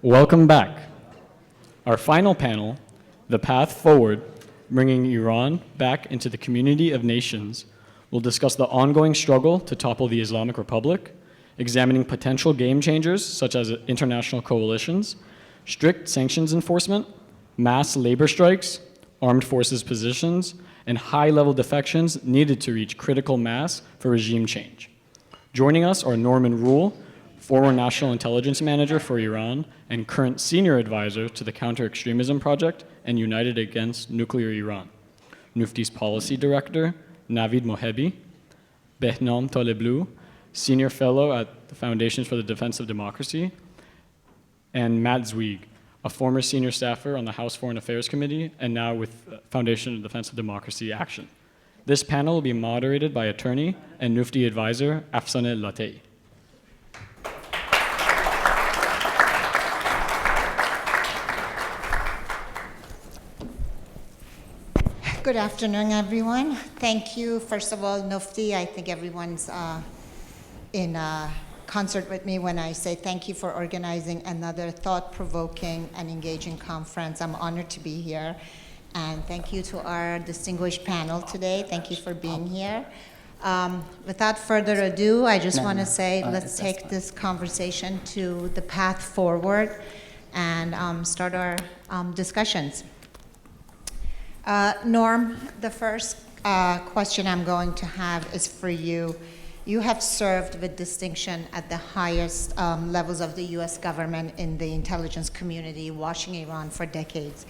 Welcome back. Our final panel, The Path Forward, bringing Iran back into the community of nations, will discuss the ongoing struggle to topple the Islamic Republic, examining potential game changers such as international coalitions, strict sanctions enforcement, mass labor strikes, armed forces positions, and high-level defections needed to reach critical mass for regime change. Joining us are Norman Roule, former National Intelligence Manager for Iran and current Senior Advisor to the Counter-Extremism Project and United Against Nuclear Iran, Mufti's Policy Director, Navid Mohebbi, Behnam Taleblu, Senior Fellow at the Foundations for the Defense of Democracy, and Matt Zweig, a former senior staffer on the House Foreign Affairs Committee and now with Foundation of Defense of Democracy Action. This panel will be moderated by attorney and Mufti advisor Afschineh Latifi. Good afternoon, everyone. Thank you, first of all, Mufti. I think everyone's in concert with me when I say thank you for organizing another thought-provoking and engaging conference. I'm honored to be here. And thank you to our distinguished panel today. Thank you for being here. Without further ado, I just want to say let's take this conversation to the path forward and start our discussions. Norm, the first question I'm going to have is for you. You have served with distinction at the highest levels of the US government in the intelligence community, watching Iran for decades.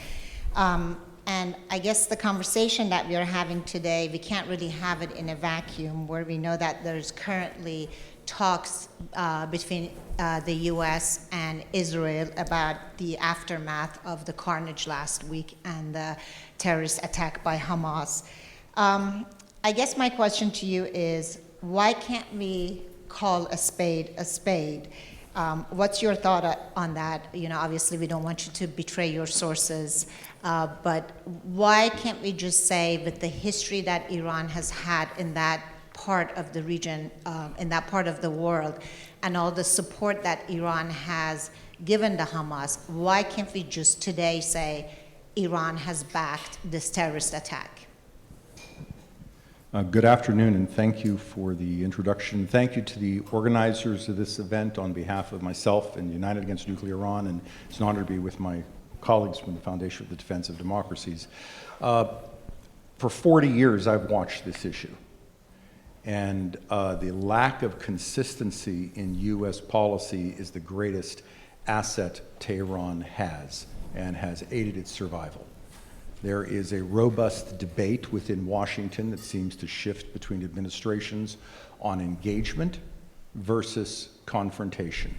And I guess the conversation that we are having today, we can't really have it in a vacuum, where we know that there's currently talks between the US and Israel about the aftermath of the carnage last week and the terrorist attack by Hamas. I guess my question to you is, why can't we call a spade a spade? What's your thought on that? You know, obviously we don't want you to betray your sources, but why can't we just say with the history that Iran has had in that part of the region, in that part of the world, and all the support that Iran has given to Hamas, why can't we just today say Iran has backed this terrorist attack? Good afternoon, and thank you for the introduction. Thank you to the organizers of this event on behalf of myself and United Against Nuclear Iran, and it's an honor to be with my colleagues from the Foundation for the Defense of Democracies. For 40 years, I've watched this issue, and the lack of consistency in US policy is the greatest asset Tehran has and has aided its survival. There is a robust debate within Washington that seems to shift between administrations on engagement versus confrontation.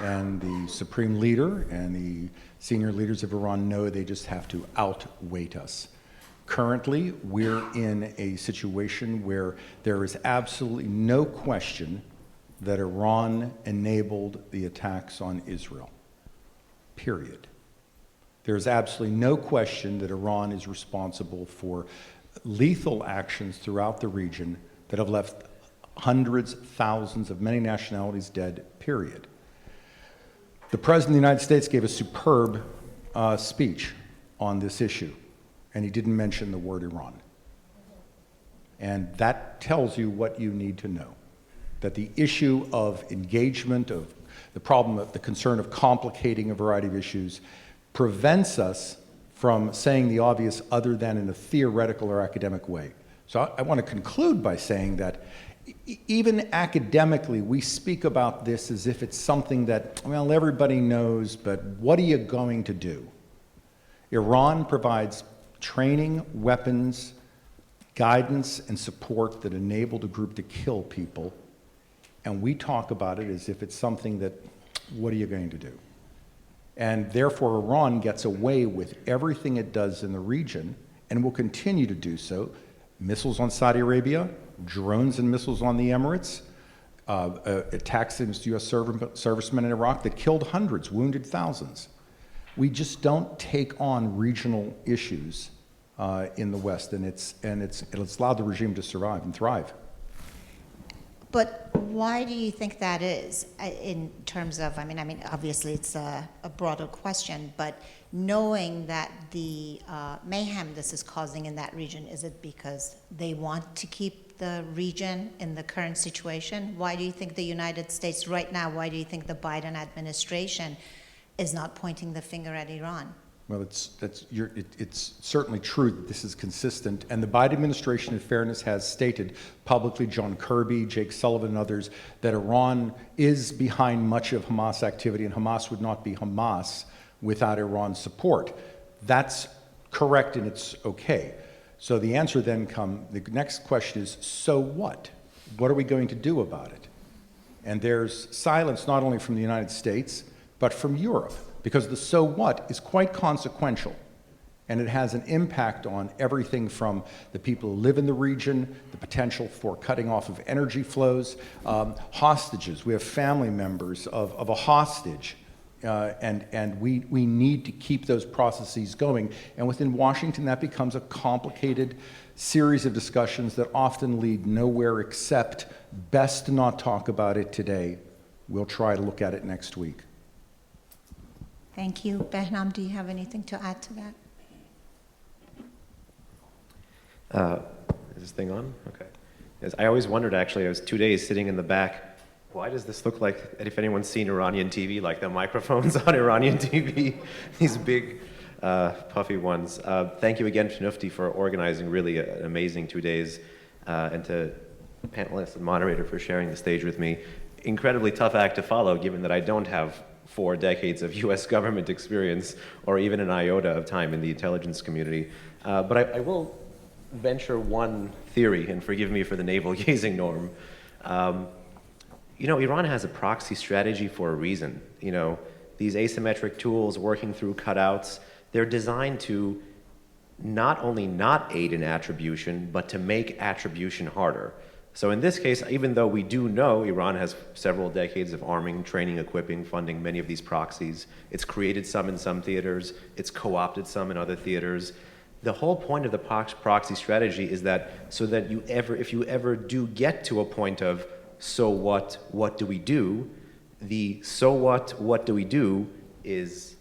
And the supreme leader and the senior leaders of Iran know they just have to outweight us. Currently, we're in a situation where there is absolutely no question that Iran enabled the attacks on Israel, period. There's absolutely no question that Iran is responsible for lethal actions throughout the region that have left hundreds, thousands of many nationalities dead, period. The President of the United States gave a superb speech on this issue, and he didn't mention the word Iran. And that tells you what you need to know, that the issue of engagement, of the problem of the concern of complicating a variety of issues prevents us from saying the obvious other than in a theoretical or academic way. So I want to conclude by saying that even academically, we speak about this as if it's something that, well, everybody knows, but what are you going to do? Iran provides training, weapons, guidance, and support that enabled a group to kill people, and we talk about it as if it's something that, what are you going to do? And therefore, Iran gets away with everything it does in the region and will continue to do so. Missiles on Saudi Arabia, drones and missiles on the Emirates, attacks against US servicemen in Iraq that killed hundreds, wounded thousands. We just don't take on regional issues in the West, and it's allowed the regime to survive and thrive. But Why do you think that is in terms of, I mean, obviously it's a broader question, but knowing that the mayhem this is causing in that region, is it because they want to keep the region in the current situation? Why do you think the United States right now, why do you think the Biden administration is not pointing the finger at Iran? Well, it's certainly true that this is consistent, and the Biden administration, in fairness, has stated publicly, John Kirby, Jake Sullivan, and others, that Iran is behind much of Hamas activity, and Hamas would not be Hamas without Iran's support. That's correct, and it's okay. So the answer then the next question is, so what? What are we going to do about it? And there's silence not only from the United States, but from Europe, because the so what is quite consequential, and it has an impact on everything from the people who live in the region, the potential for cutting off of energy flows, hostages. We have family members of a hostage, and we need to keep those processes going. And within Washington, that becomes a complicated series of discussions that often lead nowhere except best to not talk about it today. We'll try to look at it next week. Thank you. Behnam, do you have anything to add to that? Is this thing on? Okay. Yes, I always wondered, actually, I was 2 days sitting in the back, why does this look like, and if anyone's seen Iranian TV, like the microphones on Iranian TV, these big, puffy ones. Thank you again, Shnufti, for organizing really an amazing 2 days, and to the panelists and moderator for sharing the stage with me. Incredibly tough act to follow, given that I don't have 4 decades of US government experience or even an iota of time in the intelligence community. But I will venture one theory, and forgive me for the navel-gazing, Norm. You know, Iran has a proxy strategy for a reason. You know, these asymmetric tools working through cutouts, they're designed to not only not aid in attribution, but to make attribution harder. So in this case, even though we do know Iran has several decades of arming, training, equipping, funding many of these proxies, it's created some in some theaters, it's co-opted some in other theaters. The whole point of the proxy strategy is that so that if you ever do get to a point of, so what do we do? The so what do we do is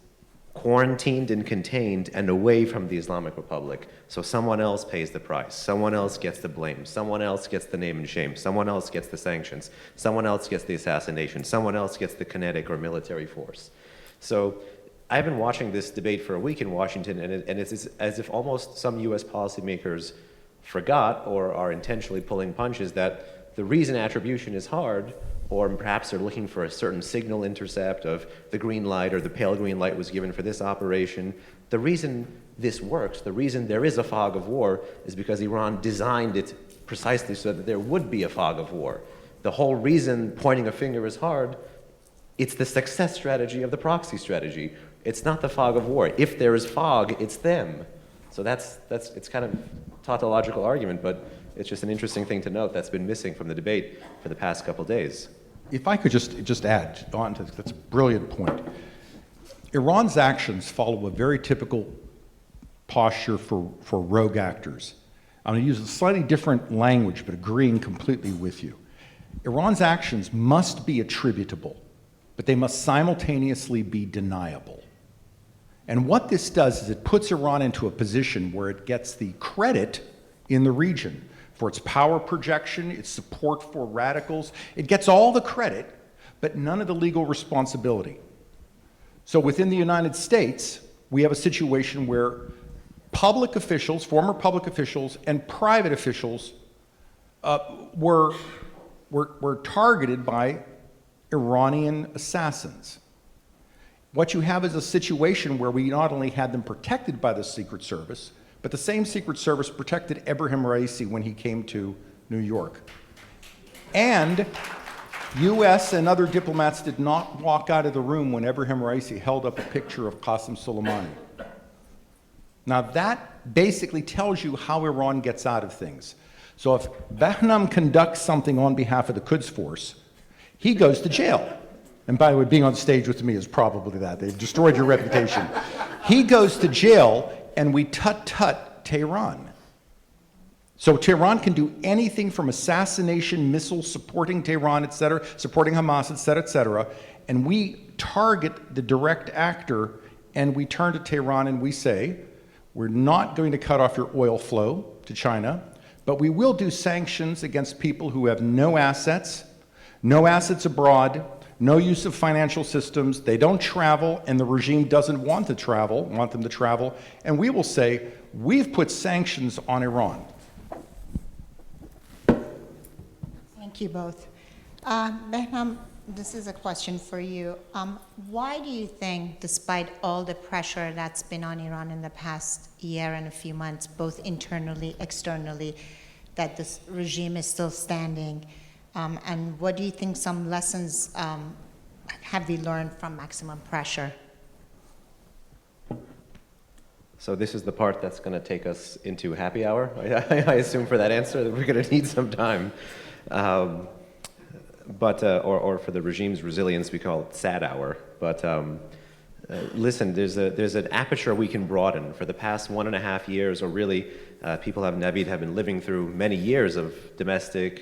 quarantined and contained and away from the Islamic Republic. So someone else pays the price, someone else gets the blame, someone else gets the name and shame, someone else gets the sanctions, someone else gets the assassination, someone else gets the kinetic or military force. So I've been watching this debate for a week in Washington, and it's as if almost some US policymakers forgot or are intentionally pulling punches that the reason attribution is hard, or perhaps they're looking for a certain signal intercept of the green light or the pale green light was given for this operation. The reason this works, the reason there is a fog of war, is because Iran designed it precisely so that there would be a fog of war. The whole reason pointing a finger is hard, it's the success strategy of the proxy strategy. It's not the fog of war. If there is fog, it's them. So it's kind of tautological argument, but it's just an interesting thing to note that's been missing from the debate for the past couple days. If I could just add on to that's a brilliant point. Iran's actions follow a very typical posture for rogue actors. I'm going to use a slightly different language, but agreeing completely with you. Iran's actions must be attributable, but they must simultaneously be deniable. And what this does is it puts Iran into a position where it gets the credit in the region for its power projection, its support for radicals. It gets all the credit, but none of the legal responsibility. So within the United States, we have a situation where public officials, former public officials, and private officials were targeted by Iranian assassins. What you have is a situation where we not only had them protected by the Secret Service, but the same Secret Service protected Ebrahim Raisi when he came to New York. And US and other diplomats did not walk out of the room when Ebrahim Raisi held up a picture of Qasem Soleimani. Now that basically tells you how Iran gets out of things. So if Behnam conducts something on behalf of the Quds Force, he goes to jail. And by the way, being on stage with me is probably that. They've destroyed your reputation. He goes to jail, and we tut-tut Tehran. So Tehran can do anything from assassination, missiles, supporting Tehran, et cetera, supporting Hamas, et cetera, and we target the direct actor, and we turn to Tehran and we say, we're not going to cut off your oil flow to China, but we will do sanctions against people who have no assets abroad, no use of financial systems, they don't travel, and the regime doesn't want them to travel, and we will say, we've put sanctions on Iran. Thank you both. Behnam, this is a question for you. Why do you think, despite all the pressure that's been on Iran in the past year and a few months, both internally, externally, that this regime is still standing? And what do you think some lessons have we learned from maximum pressure? So this is the part that's going to take us into happy hour. I assume for that answer that we're going to need some time. Or for the regime's resilience, we call it sad hour. But listen, there's an aperture we can broaden. For the past 1.5 years, or really, people Navid have been living through many years of domestic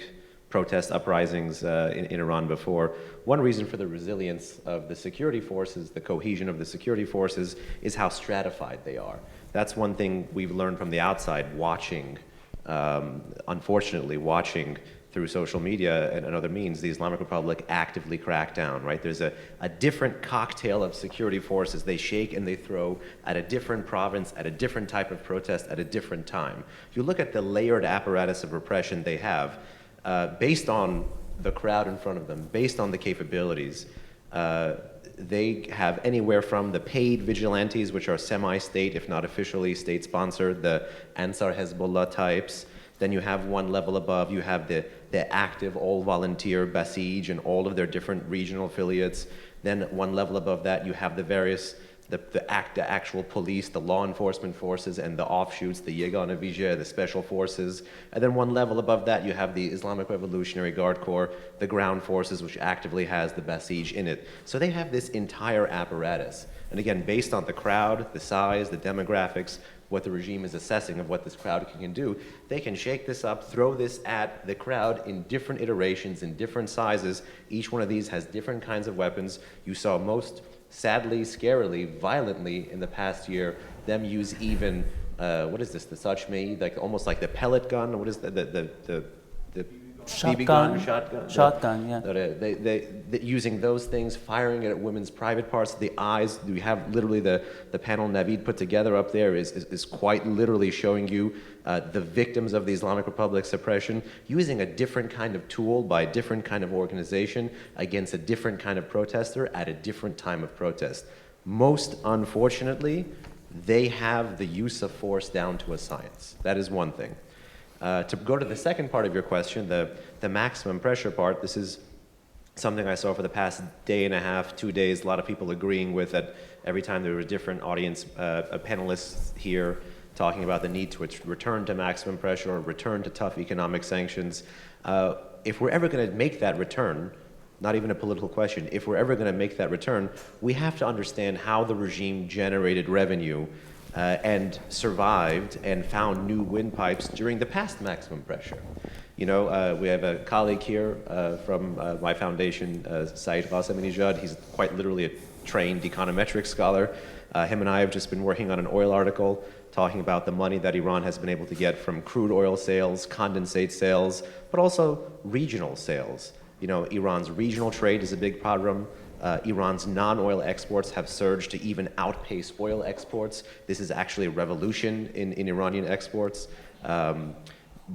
protest uprisings in Iran before. One reason for the resilience of the security forces, the cohesion of the security forces, is how stratified they are. That's one thing we've learned from the outside, watching, unfortunately, watching through social media and other means, the Islamic Republic actively crack down, right? There's a different cocktail of security forces they shake and they throw at a different province, at a different type of protest, at a different time. If you look at the layered apparatus of repression they have, based on the crowd in front of them, based on the capabilities, they have anywhere from the paid vigilantes, which are semi-state, if not officially state-sponsored, the Ansar Hezbollah types. Then you have one level above, you have the active all-volunteer Basij and all of their different regional affiliates. Then one level above that, you have the various, the actual police, the law enforcement forces, and the offshoots, the Yegana Vijay, the special forces. And then one level above that, you have the Islamic Revolutionary Guard Corps, the ground forces, which actively has the Basij in it. So they have this entire apparatus. And again, based on the crowd, the size, the demographics, what the regime is assessing of what this crowd can do, they can shake this up, throw this at the crowd in different iterations, in different sizes. Each one of these has different kinds of weapons. You saw most, sadly, scarily, violently in the past year, them use even, what is this, the Sachmei, like almost like the pellet gun, what is the BB gun, shotgun, yeah. They using those things, firing it at women's private parts, the eyes. We have literally the panel Navid put together up there is quite literally showing you the victims of the Islamic Republic suppression, using a different kind of tool by a different kind of organization against a different kind of protester at a different time of protest. Most unfortunately, they have the use of force down to a science. That is one thing. To go to the second part of your question, the maximum pressure part, this is something I saw for the past day and a half, 2 days, a lot of people agreeing with that every time there were different audience panelists here talking about the need to return to maximum pressure or return to tough economic sanctions. If we're ever going to make that return, not even a political question, if we're ever going to make that return, we have to understand how the regime generated revenue and survived and found new windpipes during the past maximum pressure. You know, we have a colleague here from my foundation, Mahsa Amini. He's quite literally a trained econometric scholar. Him and I have just been working on an oil article talking about the money that Iran has been able to get from crude oil sales, condensate sales, but also regional sales. You know, Iran's regional trade is a big problem. Iran's non-oil exports have surged to even outpace oil exports. This is actually a revolution in Iranian exports.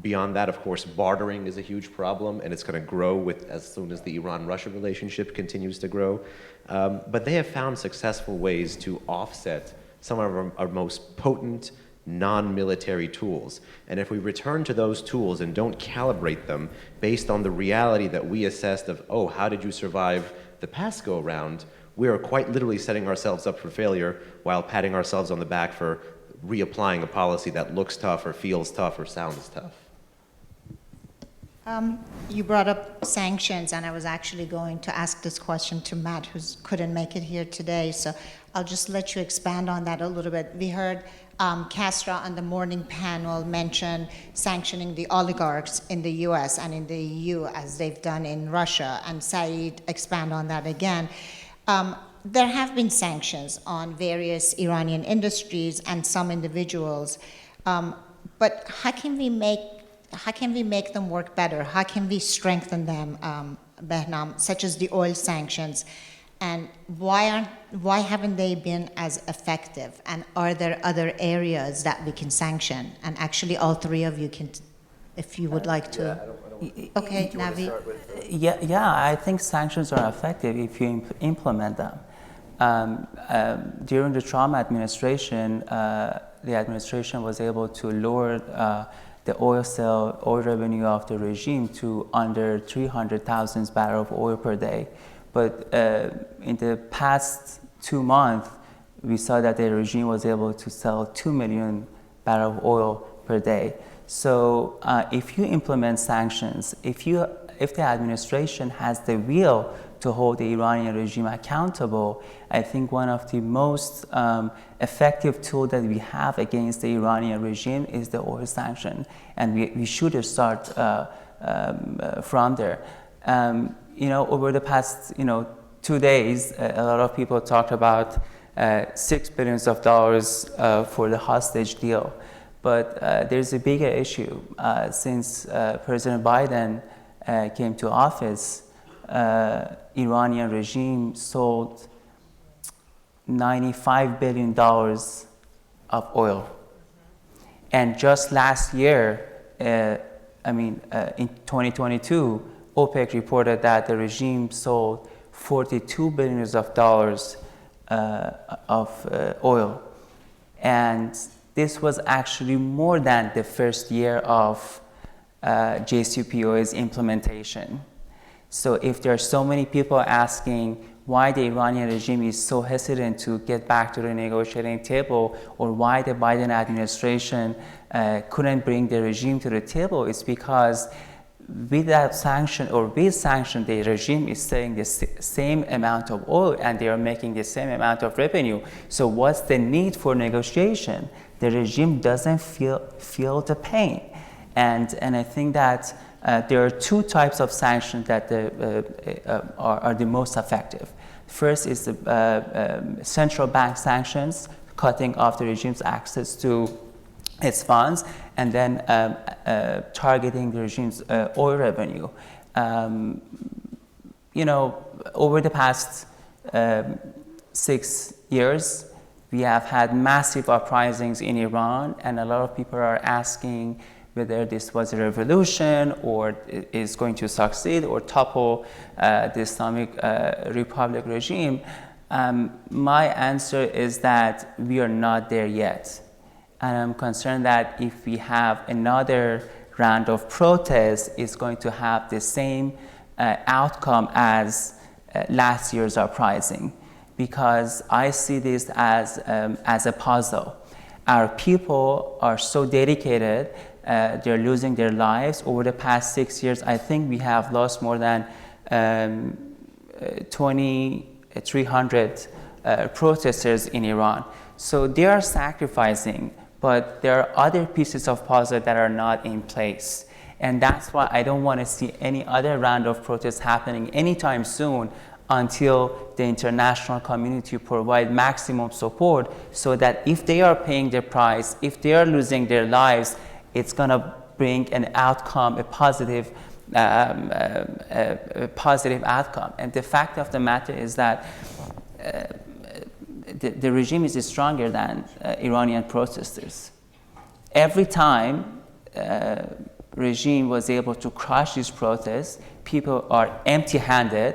Beyond that, of course, bartering is a huge problem, and it's going to grow as soon as the Iran-Russia relationship continues to grow. But they have found successful ways to offset some of our most potent non-military tools. And if we return to those tools and don't calibrate them based on the reality that we assessed of, oh, how did you survive the past go-around, we are quite literally setting ourselves up for failure while patting ourselves on the back for reapplying a policy that looks tough or feels tough or sounds tough. You brought up sanctions, and I was actually going to ask this question to Matt, who couldn't make it here today, so I'll just let you expand on that a little bit. We heard Castro on the morning panel mentioned sanctioning the oligarchs in the US and in the EU as they've done in Russia, and Saeed expand on that again. There have been sanctions on various Iranian industries and some individuals, but how can we make them work better? How can we strengthen them, Behnam, such as the oil sanctions? And why haven't they been as effective? And are there other areas that we can sanction? And actually, all three of you can, if you would like to. Okay, Navid. Yeah, I think sanctions are effective if you implement them. During the Trump administration, the administration was able to lower the oil revenue of the regime to under 300,000 barrels of oil per day. But in the past 2 months, we saw that the regime was able to sell 2 million barrels of oil per day. So if you implement sanctions, if the administration has the will to hold the Iranian regime accountable, I think one of the most effective tools that we have against the Iranian regime is the oil sanction, and we should start from there. Over the past 2 days, a lot of people talked about $6 billion for the hostage deal. But there's a bigger issue. Since President Biden came to office, Iranian regime sold $95 billion of oil. And just last year, in 2022, OPEC reported that the regime sold $42 billion of oil. And this was actually more than the first year of JCPOA's implementation. So if there are so many people asking why the Iranian regime is so hesitant to get back to the negotiating table, or why the Biden administration couldn't bring the regime to the table, it's because without sanction, or with sanction, the regime is selling the same amount of oil and they are making the same amount of revenue. So what's the need for negotiation? The regime doesn't feel the pain. And I think that there are two types of sanctions that are the most effective. First is the central bank sanctions, cutting off the regime's access to its funds, and then targeting the regime's oil revenue. Over the past 6 years, we have had massive uprisings in Iran, and a lot of people are asking whether this was a revolution, or is going to succeed or topple the Islamic Republic regime. My answer is that we are not there yet. And I'm concerned that if we have another round of protests, it's going to have the same outcome as last year's uprising, because I see this as a puzzle. Our people are so dedicated, they're losing their lives. Over the past 6 years, I think we have lost more than 2,300 protesters in Iran. So they are sacrificing, but there are other pieces of puzzle that are not in place. And that's why I don't want to see any other round of protests happening anytime soon, until the international community provide maximum support, so that if they are paying the price, if they are losing their lives, it's going to bring an outcome, a positive outcome. And the fact of the matter is that the regime is stronger than Iranian protesters. Every time regime was able to crush these protests, people are empty-handed.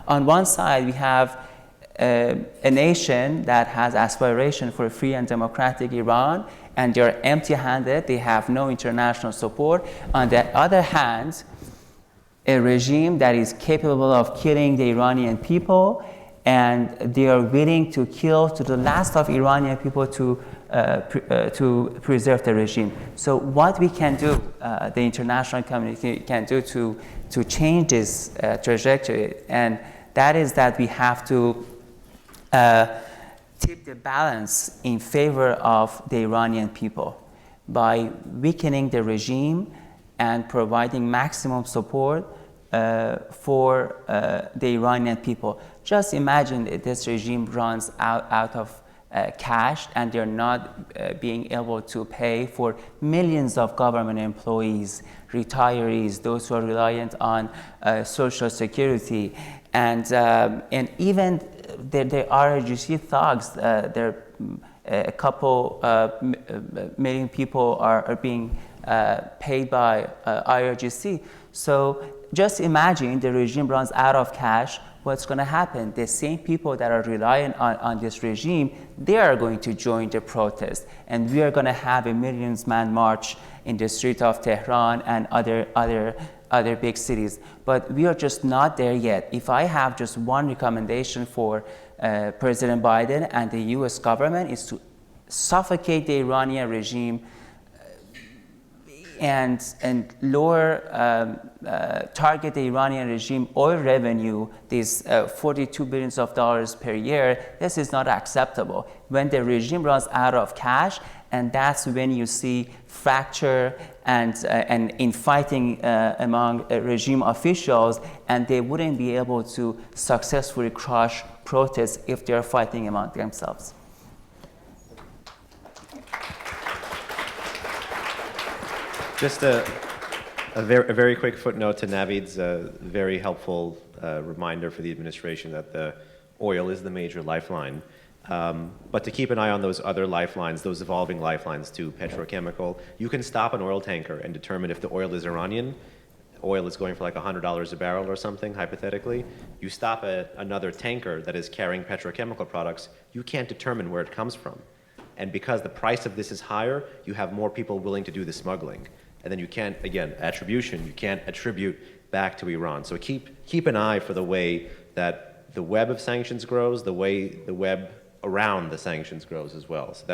On one side we have a nation that has aspiration for a free and democratic Iran, and they're empty-handed, they have no international support. On the other hand, a regime that is capable of killing the Iranian people, and they are willing to kill to the last of Iranian people to preserve the regime. So what we can do, the international community can do to change this trajectory, and that is that we have to tip the balance in favor of the Iranian people by weakening the regime and providing maximum support for the Iranian people. Just imagine that this regime runs out of cash and they're not being able to pay for millions of government employees, retirees, those who are reliant on Social Security, and even the RGC thugs. A couple million people are being paid by IRGC. So just imagine the regime runs out of cash, what's going to happen? The same people that are relying on this regime, they are going to join the protest. And we are going to have a millions-man march in the street of Tehran and other big cities. But we are just not there yet. If I have just one recommendation for President Biden and the US government is to suffocate the Iranian regime and lower, target the Iranian regime oil revenue, these $42 billion per year. This is not acceptable. When the regime runs out of cash, and that's when you see fracture and infighting among regime officials, and they wouldn't be able to successfully crush protests if they're fighting among themselves. Just a very quick footnote to Navid's very helpful reminder for the administration that the oil is the major lifeline. But to keep an eye on those other lifelines, those evolving lifelines to petrochemical, you can stop an oil tanker and determine if the oil is Iranian. Oil is going for like $100 a barrel or something, hypothetically. You stop another tanker that is carrying petrochemical products, you can't determine where it comes from. And because the price of this is higher, you have more people willing to do the smuggling. And then you can't, again, attribution, you can't attribute back to Iran. So keep an eye for the way that the web of sanctions grows, the way the web around the sanctions grows as well. So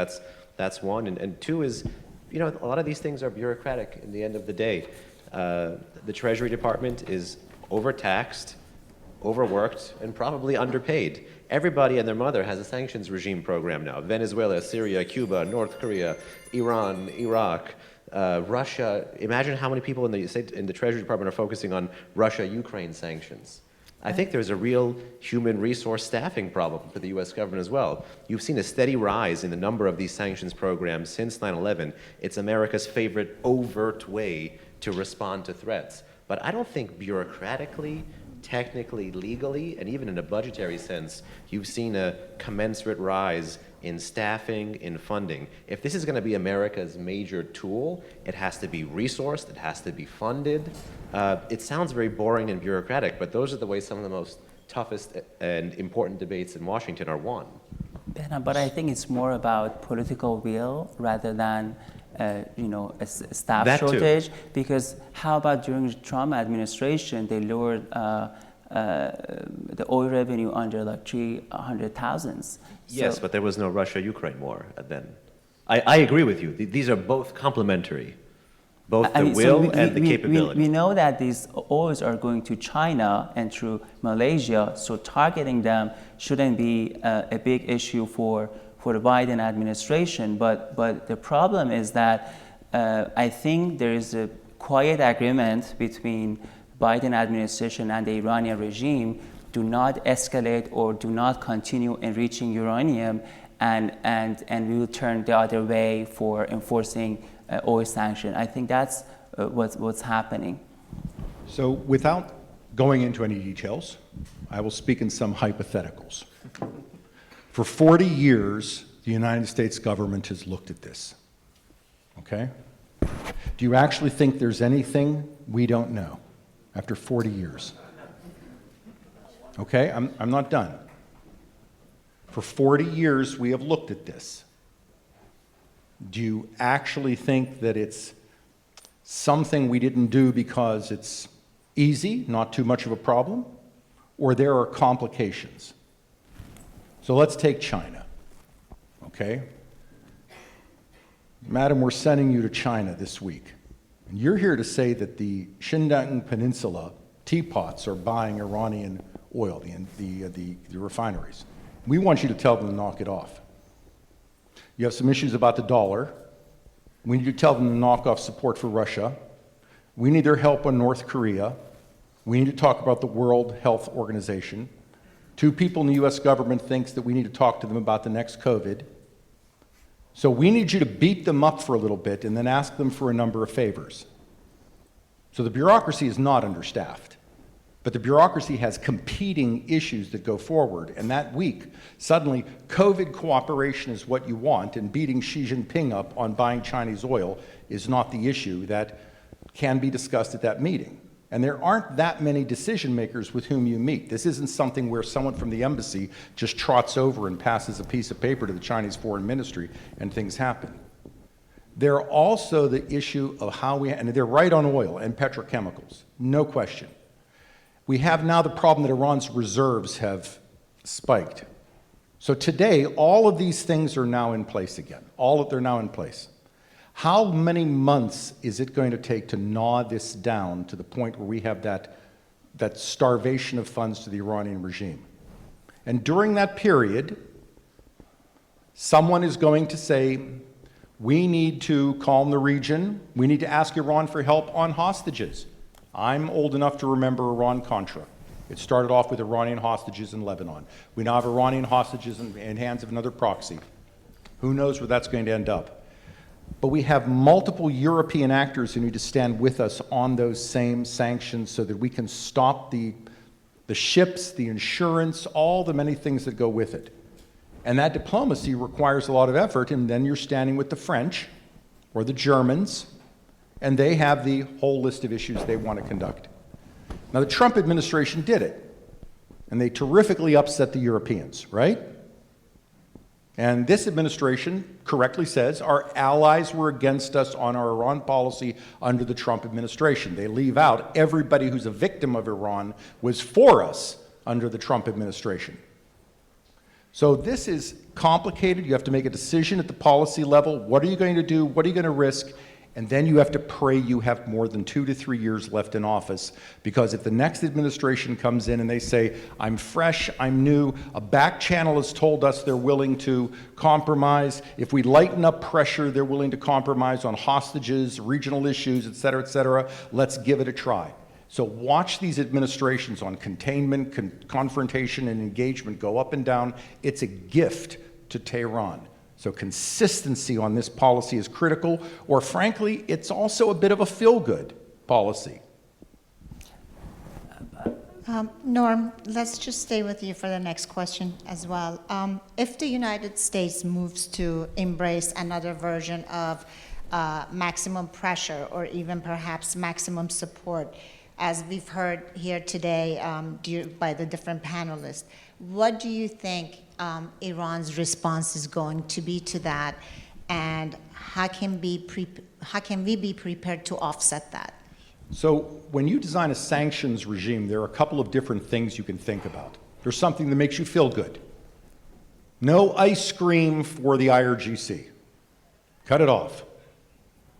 that's one. And two is, a lot of these things are bureaucratic in the end of the day. The Treasury Department is overtaxed, overworked, and probably underpaid. Everybody and their mother has a sanctions regime program now. Venezuela, Syria, Cuba, North Korea, Iran, Iraq, Russia. Imagine how many people in the Treasury Department are focusing on Russia-Ukraine sanctions. I think there's a real human resource staffing problem for the US government as well. You've seen a steady rise in the number of these sanctions programs since 9/11. It's America's favorite overt way to respond to threats. But I don't think bureaucratically, technically, legally, and even in a budgetary sense, you've seen a commensurate rise in staffing, in funding. If this is going to be America's major tool, it has to be resourced, it has to be funded. It sounds very boring and bureaucratic, but those are the ways some of the most toughest and important debates in Washington are won. Behnam, but I think it's more about political will rather than a staff That shortage. too. Because how about during the Trump administration, they lowered the oil revenue under like 300,000. Yes, but there was no Russia-Ukraine war then. I agree with you. These are both complementary, both the will and the capability. We know that these oils are going to China and through Malaysia, so targeting them shouldn't be a big issue for the Biden administration. But the problem is that I think there is a quiet agreement between Biden administration and the Iranian regime do not escalate or do not continue enriching uranium, and we will turn the other way for enforcing oil sanction. I think that's what's happening. So without going into any details, I will speak in some hypotheticals. For 40 years, the United States government has looked at this, okay? Do you actually think there's anything we don't know after 40 years? Okay, I'm not done. For 40 years, we have looked at this. Do you actually think that it's something we didn't do because it's easy, not too much of a problem, or there are complications? So let's take China, okay? Madam, we're sending you to China this week. And you're here to say that the Xinjiang Peninsula teapots are buying Iranian oil, the refineries. We want you to tell them to knock it off. You have some issues about the dollar. We need to tell them to knock off support for Russia. We need their help on North Korea. We need to talk about the World Health Organization. 2 people in the US government thinks that we need to talk to them about the next COVID. So we need you to beat them up for a little bit and then ask them for a number of favors. So the bureaucracy is not understaffed, but the bureaucracy has competing issues that go forward. And that week, suddenly, COVID cooperation is what you want, and beating Xi Jinping up on buying Chinese oil is not the issue that can be discussed at that meeting. And there aren't that many decision makers with whom you meet. This isn't something where someone from the embassy just trots over and passes a piece of paper to the Chinese Foreign Ministry and things happen. There are also the issue of how we, and they're right on oil and petrochemicals, no question. We have now the problem that Iran's reserves have spiked. So today, all of these things are now in place again. They're now in place. How many months is it going to take to gnaw this down to the point where we have that starvation of funds to the Iranian regime? And during that period, someone is going to say, we need to calm the region. We need to ask Iran for help on hostages. I'm old enough to remember Iran-Contra. It started off with Iranian hostages in Lebanon. We now have Iranian hostages in hands of another proxy. Who knows where that's going to end up? But we have multiple European actors who need to stand with us on those same sanctions so that we can stop the ships, the insurance, all the many things that go with it. And that diplomacy requires a lot of effort, and then you're standing with the French or the Germans, and they have the whole list of issues they want to conduct. Now, the Trump administration did it, and they terrifically upset the Europeans, right? And this administration correctly says our allies were against us on our Iran policy under the Trump administration. They leave out everybody who's a victim of Iran was for us under the Trump administration. So this is complicated. You have to make a decision at the policy level. What are you going to do? What are you going to risk? And then you have to pray you have more than 2 to 3 years left in office, because if the next administration comes in and they say, I'm fresh, I'm new, a back channel has told us they're willing to compromise. If we lighten up pressure, they're willing to compromise on hostages, regional issues, et cetera, let's give it a try. So watch these administrations on containment, confrontation, and engagement go up and down. It's a gift to Tehran. So consistency on this policy is critical, or frankly, it's also a bit of a feel-good policy. Norm, let's just stay with you for the next question as well. If the United States moves to embrace another version of maximum pressure or even perhaps maximum support, as we've heard here today by the different panelists, what do you think Iran's response is going to be to that, and how can we be prepared to offset that? So when you design a sanctions regime, there are a couple of different things you can think about. There's something that makes you feel good. No ice cream for the IRGC. Cut it off.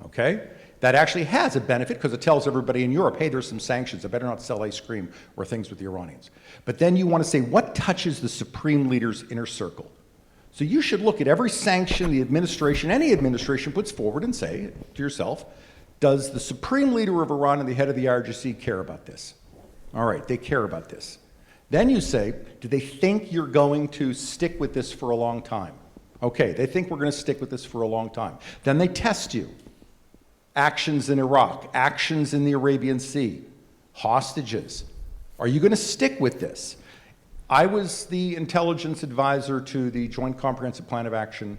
Okay? That actually has a benefit because it tells everybody in Europe, hey, there's some sanctions. I better not sell ice cream or things with the Iranians. But then you want to say, what touches the supreme leader's inner circle? So you should look at every sanction the administration, any administration puts forward and say to yourself, does the supreme leader of Iran and the head of the IRGC care about this? All right, they care about this. Then you say, do they think you're going to stick with this for a long time? Okay, they think we're going to stick with this for a long time. Then they test you. Actions in Iraq, actions in the Arabian Sea, hostages. Are you going to stick with this? I was the intelligence advisor to the Joint Comprehensive Plan of Action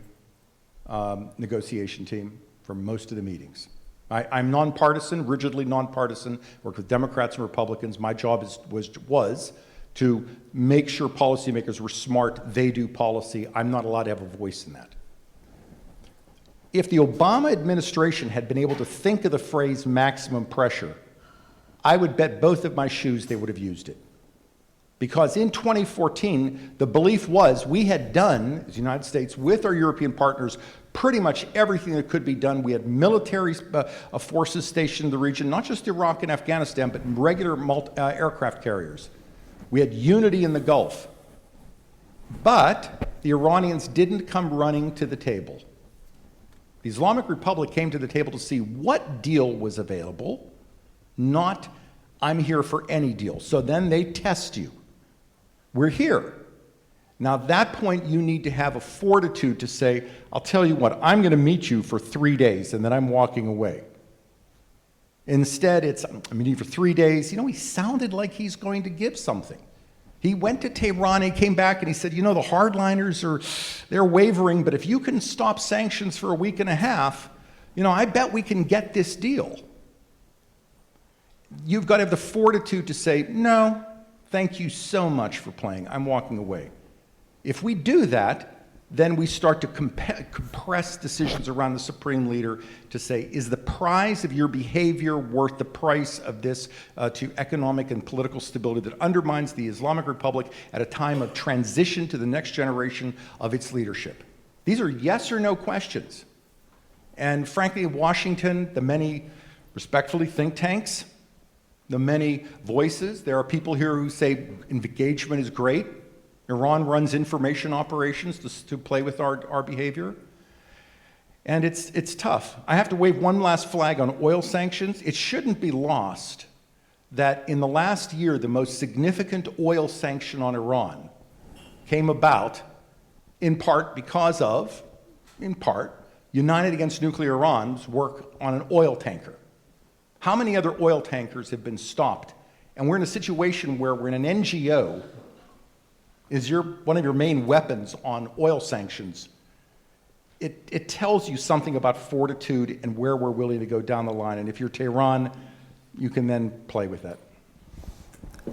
negotiation team for most of the meetings. I'm nonpartisan, rigidly nonpartisan, work with Democrats and Republicans. My job was to make sure policymakers were smart, they do policy. I'm not allowed to have a voice in that. If the Obama administration had been able to think of the phrase maximum pressure, I would bet both of my shoes they would have used it. Because in 2014, the belief was we had done, as the United States, with our European partners, pretty much everything that could be done. We had military forces stationed in the region, not just Iraq and Afghanistan, but regular aircraft carriers. We had unity in the Gulf. But the Iranians didn't come running to the table. The Islamic Republic came to the table to see what deal was available, not I'm here for any deal. So then they test you. We're here. Now at that point you need to have a fortitude to say, I'll tell you what, I'm going to meet you for 3 days and then I'm walking away. Instead it's, I'm meeting you for 3 days. You know, he sounded like he's going to give something. He went to Tehran, he came back and he said, you know, the hardliners they're wavering, but if you can stop sanctions for a week and a half, you know, I bet we can get this deal. You've got to have the fortitude to say, no, thank you so much for playing, I'm walking away. If we do that, then we start to compress decisions around the supreme leader to say, is the prize of your behavior worth the price of this to economic and political stability that undermines the Islamic Republic at a time of transition to the next generation of its leadership? These are yes or no questions. And frankly, in Washington, the many, respectfully, think tanks, the many voices, there are people here who say engagement is great. Iran runs information operations to play with our behavior. And it's tough. I have to wave one last flag on oil sanctions. It shouldn't be lost that in the last year, the most significant oil sanction on Iran came about in part because of, United Against Nuclear Iran's work on an oil tanker. How many other oil tankers have been stopped? And we're in a situation where we're in an NGO is one of your main weapons on oil sanctions. It tells you something about fortitude and where we're willing to go down the line. And if you're Tehran, you can then play with that.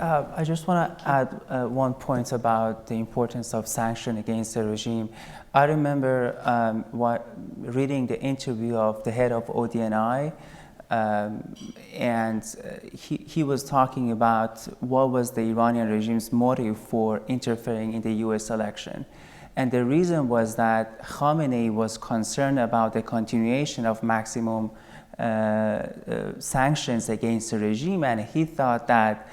I just want to add one point about the importance of sanction against the regime. I remember reading the interview of the head of ODNI, and he was talking about what was the Iranian regime's motive for interfering in the US election. And the reason was that Khamenei was concerned about the continuation of maximum sanctions against the regime, and he thought that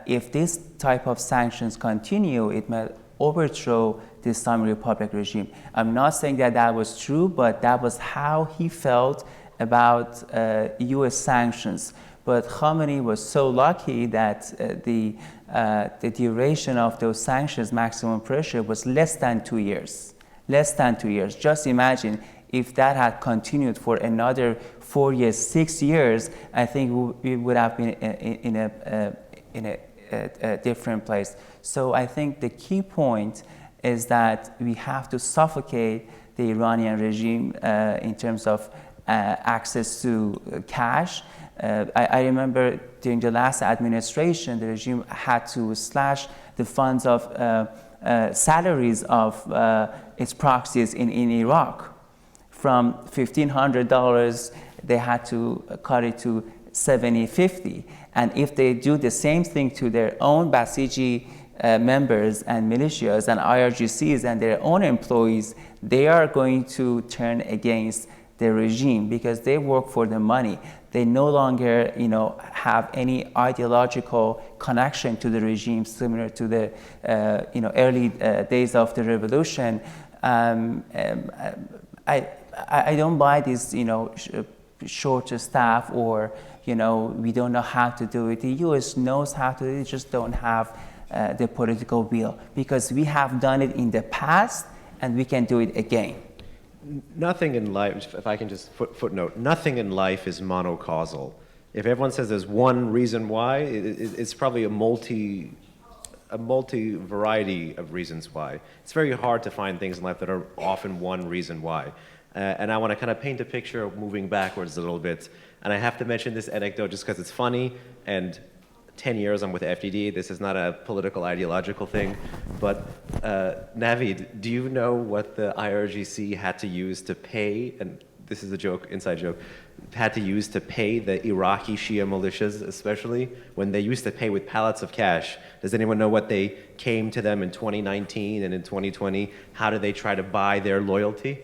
if this type of sanctions continue, it may overthrow the Islamic Republic regime. I'm not saying that that was true, but that was how he felt about US sanctions. But Khamenei was so lucky that the duration of those sanctions, maximum pressure, was less than 2 years. Less than 2 years. Just imagine if that had continued for another 4 years, 6 years, I think we would have been in a different place. So I think the key point is that we have to suffocate the Iranian regime in terms of access to cash. I remember during the last administration, the regime had to slash the funds of salaries of its proxies in Iraq. From $1,500, they had to cut it to $750. And if they do the same thing to their own Basiji members and militias and IRGCs and their own employees, they are going to turn against the regime because they work for the money. They no longer, have any ideological connection to the regime similar to the, early days of the revolution. I don't buy this, short staff or, we don't know how to do it. The U.S. knows how to do it, they just don't have the political will because we have done it in the past and we can do it again. Nothing in life, if I can just footnote, nothing in life is monocausal. If everyone says there's one reason why, it's probably a multi-variety of reasons why. It's very hard to find things in life that are often one reason why. And I want to kind of paint a picture of moving backwards a little bit. And I have to mention this anecdote just because it's funny, and 10 years I'm with FDD. This is not a political ideological thing, but Navid, do you know what the IRGC had to use to pay, and this is a joke, inside joke, had to use to pay the Iraqi Shia militias, especially when they used to pay with pallets of cash? Does anyone know what they came to them in 2019 and in 2020? How did they try to buy their loyalty?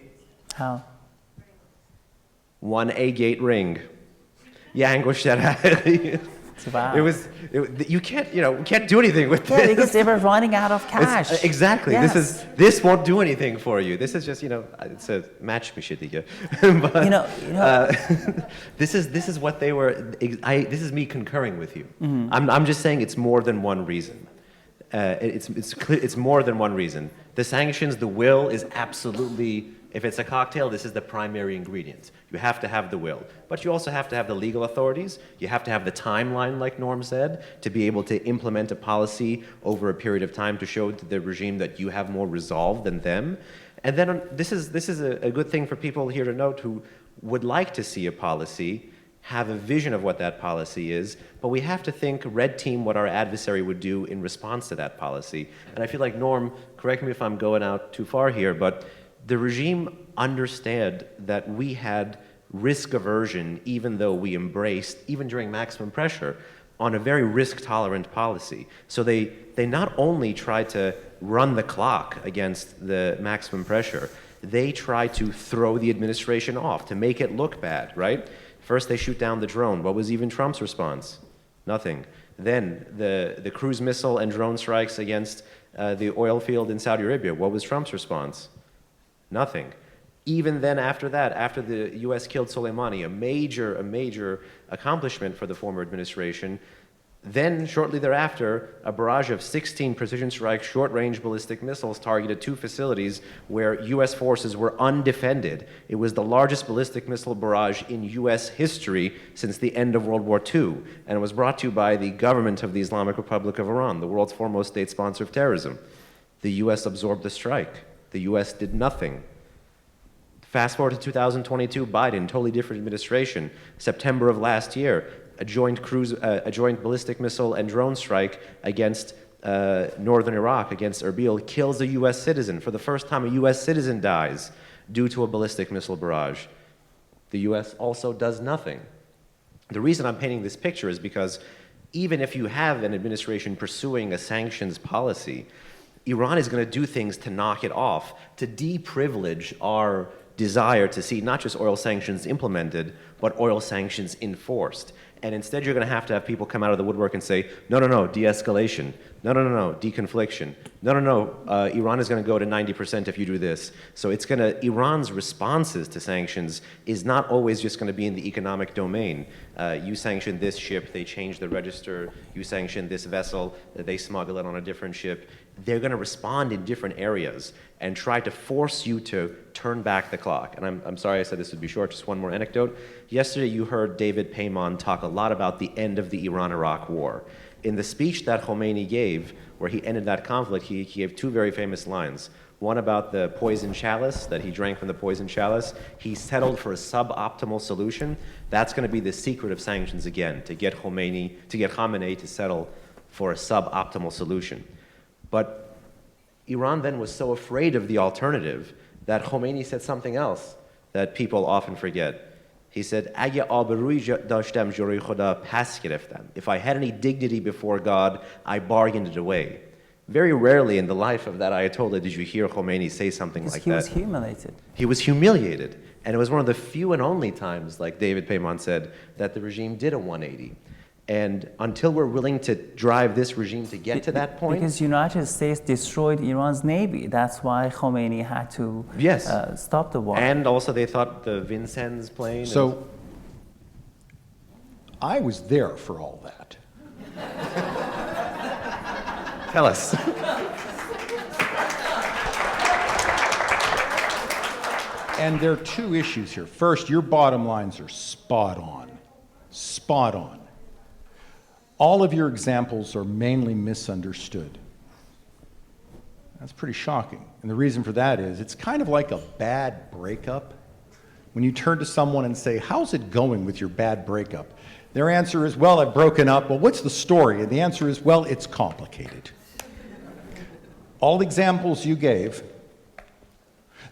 How? 1 agate ring. یه انگشتر حقیقی. Wow. You can't do anything with Yeah, this. because they were running out of cash. Exactly. Yes. This won't do anything for you. This is just, it's a match me shit. But this is what they were. This is me concurring with you. I'm just saying it's more than one reason. It's more than one reason. The sanctions, the will is absolutely. If it's a cocktail, this is the primary ingredient. You have to have the will. But you also have to have the legal authorities. You have to have the timeline, like Norm said, to be able to implement a policy over a period of time to show to the regime that you have more resolve than them. And then this is a good thing for people here to note who would like to see a policy, have a vision of what that policy is, but we have to think red team what our adversary would do in response to that policy. And I feel like, Norm, correct me if I'm going out too far here, but the regime understood that we had risk aversion even though we embraced, even during maximum pressure, on a very risk-tolerant policy. So they not only tried to run the clock against the maximum pressure, they tried to throw the administration off, to make it look bad, right? First they shoot down the drone. What was even Trump's response? Nothing. Then the cruise missile and drone strikes against the oil field in Saudi Arabia. What was Trump's response? Nothing. Even then, after that, after the U.S. killed Soleimani, a major accomplishment for the former administration, then shortly thereafter, a barrage of 16 precision strike short-range ballistic missiles targeted 2 facilities where U.S. forces were undefended. It was the largest ballistic missile barrage in U.S. history since the end of World War II, and it was brought to you by the government of the Islamic Republic of Iran, the world's foremost state sponsor of terrorism. The U.S. absorbed the strike. The U.S. did nothing. Fast forward to 2022, Biden, totally different administration. September of last year, a joint ballistic missile and drone strike against northern Iraq, against Erbil, kills a U.S. citizen. For the first time, a U.S. citizen dies due to a ballistic missile barrage. The U.S. also does nothing. The reason I'm painting this picture is because even if you have an administration pursuing a sanctions policy, Iran is going to do things to knock it off, to deprivilege our desire to see not just oil sanctions implemented, but oil sanctions enforced. And instead you're going to have people come out of the woodwork and say, no, de-escalation. No, deconfliction. No, Iran is going to go to 90% if you do this. So Iran's responses to sanctions is not always just going to be in the economic domain. You sanction this ship, they change the register. You sanction this vessel, they smuggle it on a different ship. They're going to respond in different areas and try to force you to turn back the clock. And I'm sorry I said this would be short, just one more anecdote. Yesterday you heard David Behnam talk a lot about the end of the Iran-Iraq war. In the speech that Khomeini gave, where he ended that conflict, he gave 2 very famous lines. One about the poison chalice, that he drank from the poison chalice. He settled for a suboptimal solution. That's going to be the secret of sanctions again, to get Khamenei to settle for a suboptimal solution. But Iran then was so afraid of the alternative that Khomeini said something else that people often forget. He said, "Age aberuy dashtem jurui khoda pas gereftam." If I had any dignity before God, I bargained it away. Very rarely in the life of that Ayatollah did you hear Khomeini say something like that. He was humiliated. He was humiliated. And it was one of the few and only times, like David Behnam said, that the regime did a 180. And until we're willing to drive this regime to get to that point... Because United States destroyed Iran's navy. That's why Khomeini had to stop the war. And also they thought the Vincennes plane... So, I was there for all that. Tell us. And there are 2 issues here. First, your bottom lines are spot on. Spot on. All of your examples are mainly misunderstood. That's pretty shocking. And the reason for that is it's kind of like a bad breakup. When you turn to someone and say, how's it going with your bad breakup? Their answer is, well, I've broken up. Well, what's the story? And the answer is, well, it's complicated. All the examples you gave,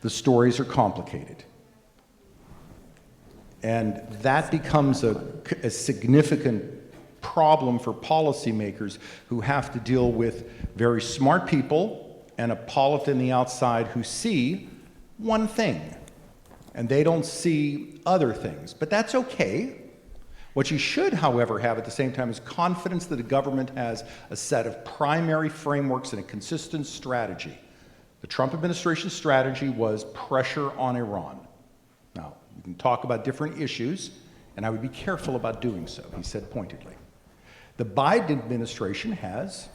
the stories are complicated. And that becomes a significant problem for policymakers who have to deal with very smart people and a polity on the outside who see one thing and they don't see other things. But that's okay. What you should, however, have at the same time is confidence that the government has a set of primary frameworks and a consistent strategy. The Trump administration's strategy was pressure on Iran. Now, you can talk about different issues, and I would be careful about doing so, he said pointedly. The Biden administration has,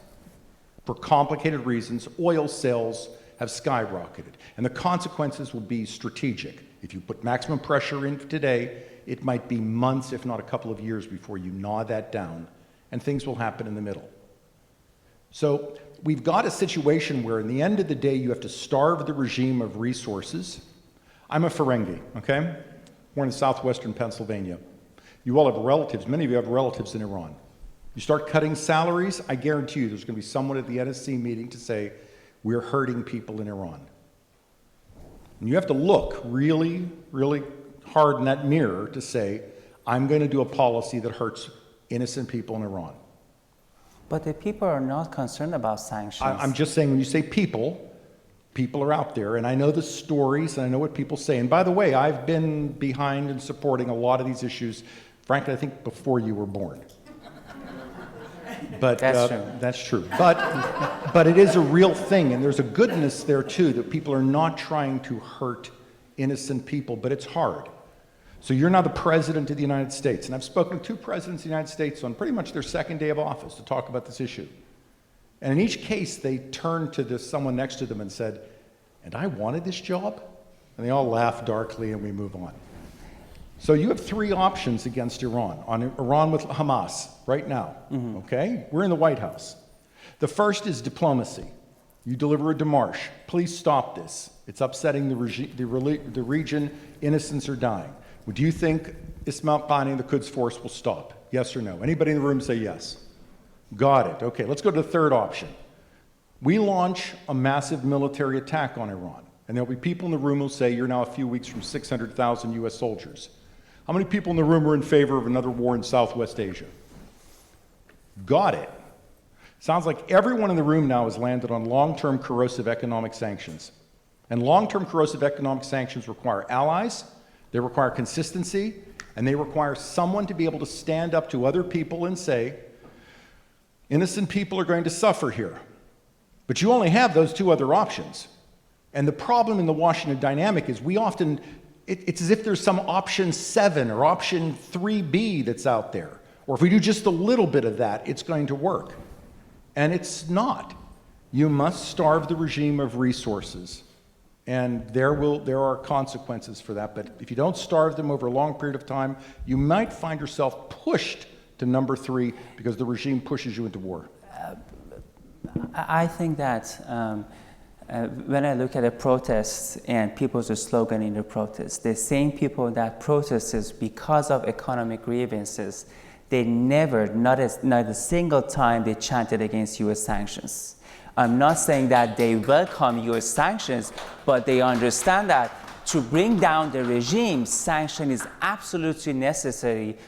for complicated reasons, oil sales have skyrocketed, and the consequences will be strategic. If you put maximum pressure in today, it might be months, if not a couple of years, before you gnaw that down, and things will happen in the middle. So we've got a situation where, in the end of the day, you have to starve the regime of resources. I'm a Ferengi, okay? Born in southwestern Pennsylvania. You all have relatives, many of you have relatives in Iran. You start cutting salaries, I guarantee you there's going to be someone at the NSC meeting to say, we're hurting people in Iran. And you have to look really, really hard in that mirror to say, I'm going to do a policy that hurts innocent people in Iran. But the people are not concerned about sanctions. I'm just saying, when you say people, people are out there, and I know the stories, and I know what people say. And by the way, I've been behind and supporting a lot of these issues, frankly, I think before you were born. But that's true. That's true. But it is a real thing, and there's a goodness there too, that people are not trying to hurt innocent people, but it's hard. So you're now the president of the United States, and I've spoken to two presidents of the United States on pretty much their second day of office to talk about this issue. And in each case, they turned to someone next to them and said, and I wanted this job? And they all laughed darkly, and we move on. So you have three options against Iran, on Iran with Hamas right now, okay? We're in the White House. The first is diplomacy. You deliver a démarche. Please stop this. It's upsetting the region. Innocents are dying. Do you think Ismail Bani and the Quds Force will stop? Yes or no? Anybody in the room say yes? Got it. Okay, let's go to the third option. We launch a massive military attack on Iran, and there'll be people in the room who say you're now a few weeks from 600,000 US soldiers. How many people in the room are in favor of another war in Southwest Asia? Got it. Sounds like everyone in the room now has landed on long-term corrosive economic sanctions. And long-term corrosive economic sanctions require allies, they require consistency, and they require someone to be able to stand up to other people and say, innocent people are going to suffer here. But you only have those two other options. And the problem in the Washington dynamic is we often, it's as if there's some option 7 or option 3B that's out there. Or if we do just a little bit of that, it's going to work. And it's not. You must starve the regime of resources. And there are consequences for that. But if you don't starve them over a long period of time, you might find yourself pushed to number 3 because the regime pushes you into war. I think that when I look at the protests and people's slogan in the protests, the same people that protested because of economic grievances, they never, not a single time, they chanted against U.S. sanctions. I'm not saying that they welcome U.S. sanctions, but they understand that to bring down the regime, sanction is absolutely necessary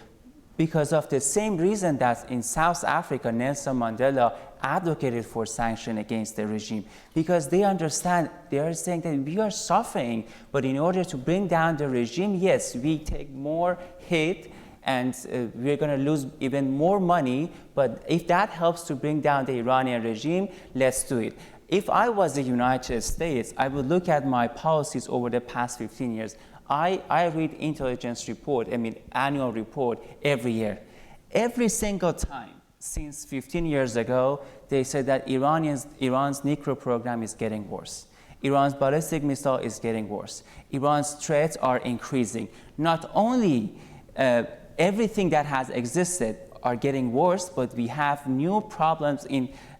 because of the same reason that in South Africa, Nelson Mandela advocated for sanction against the regime, because they understand, they are saying that we are suffering, but in order to bring down the regime, yes, we take more hit, and we're going to lose even more money, but if that helps to bring down the Iranian regime, let's do it. If I was the United States, I would look at my policies over the past 15 years. I read intelligence report, annual report every year. Every single time since 15 years ago, they said that Iran's nuclear program is getting worse. Iran's ballistic missile is getting worse. Iran's threats are increasing. Not only everything that has existed are getting worse, but we have new problems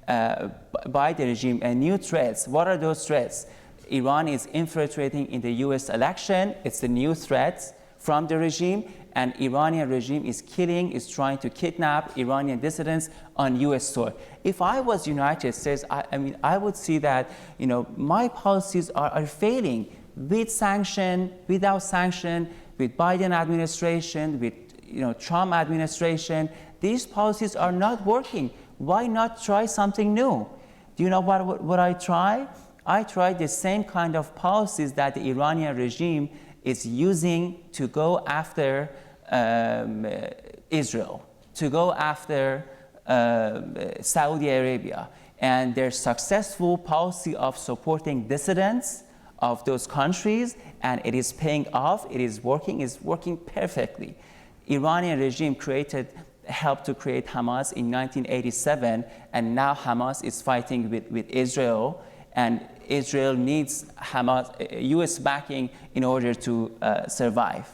by the regime and new threats. What are those threats? Iran is infiltrating in the US election. It's a new threat from the regime, and Iranian regime is trying to kidnap Iranian dissidents on US soil. If I was United States, I would see that my policies are failing with sanction, without sanction, with Biden administration, with Trump administration. These policies are not working. Why not try something new? Do you know what I try? I tried the same kind of policies that the Iranian regime is using to go after Israel, to go after Saudi Arabia, and their successful policy of supporting dissidents of those countries, and it is paying off, it is working perfectly. Iranian regime helped to create Hamas in 1987, and now Hamas is fighting with Israel, and Israel needs US backing in order to survive.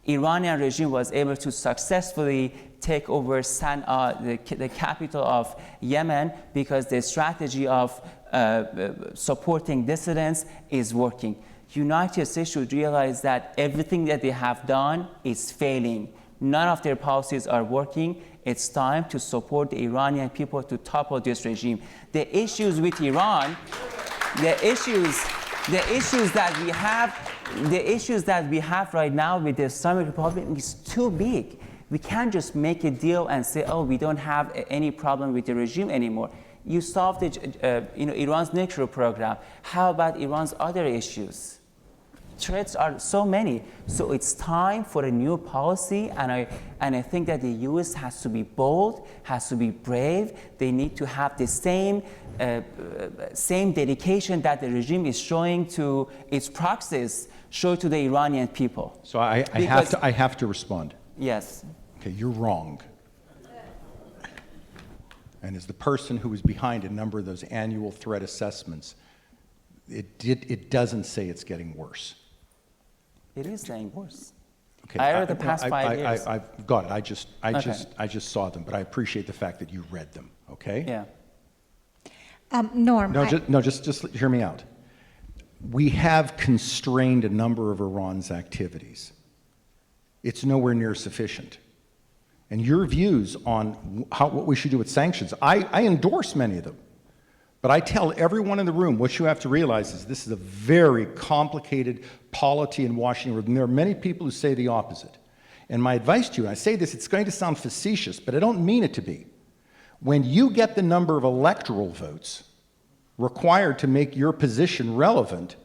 Iranian regime was able to successfully take over Sana'a, the capital of Yemen, because the strategy of supporting dissidents is working. United States should realize that everything that they have done is failing. None of their policies are working. It's time to support the Iranian people to topple this regime. The issues with Iran, the issues that we have right now with the Islamic Republic is too big. We can't just make a deal and say, oh, we don't have any problem with the regime anymore. You solved Iran's nuclear program. How about Iran's other issues? Threats are so many. So it's time for a new policy, and I think that the US has to be bold, has to be brave. They need to have the same dedication that the regime is showing to its proxies, show to the Iranian people. So I have to respond. Yes. Okay, you're wrong. And as the person who was behind a number of those annual threat assessments, it doesn't say it's getting worse. It is getting worse. Okay, I read the past 5 years. I've got it. I just saw them, but I appreciate the fact that you read them. Okay. Yeah. Norm. Just hear me out. We have constrained a number of Iran's activities. It's nowhere near sufficient. And your views on what we should do with sanctions, I endorse many of them. But I tell everyone in the room, what you have to realize is this is a very complicated polity in Washington, and there are many people who say the opposite. And my advice to you, and I say this, it's going to sound facetious, but I don't mean it to be. When you get the number of electoral votes required to make your position relevant,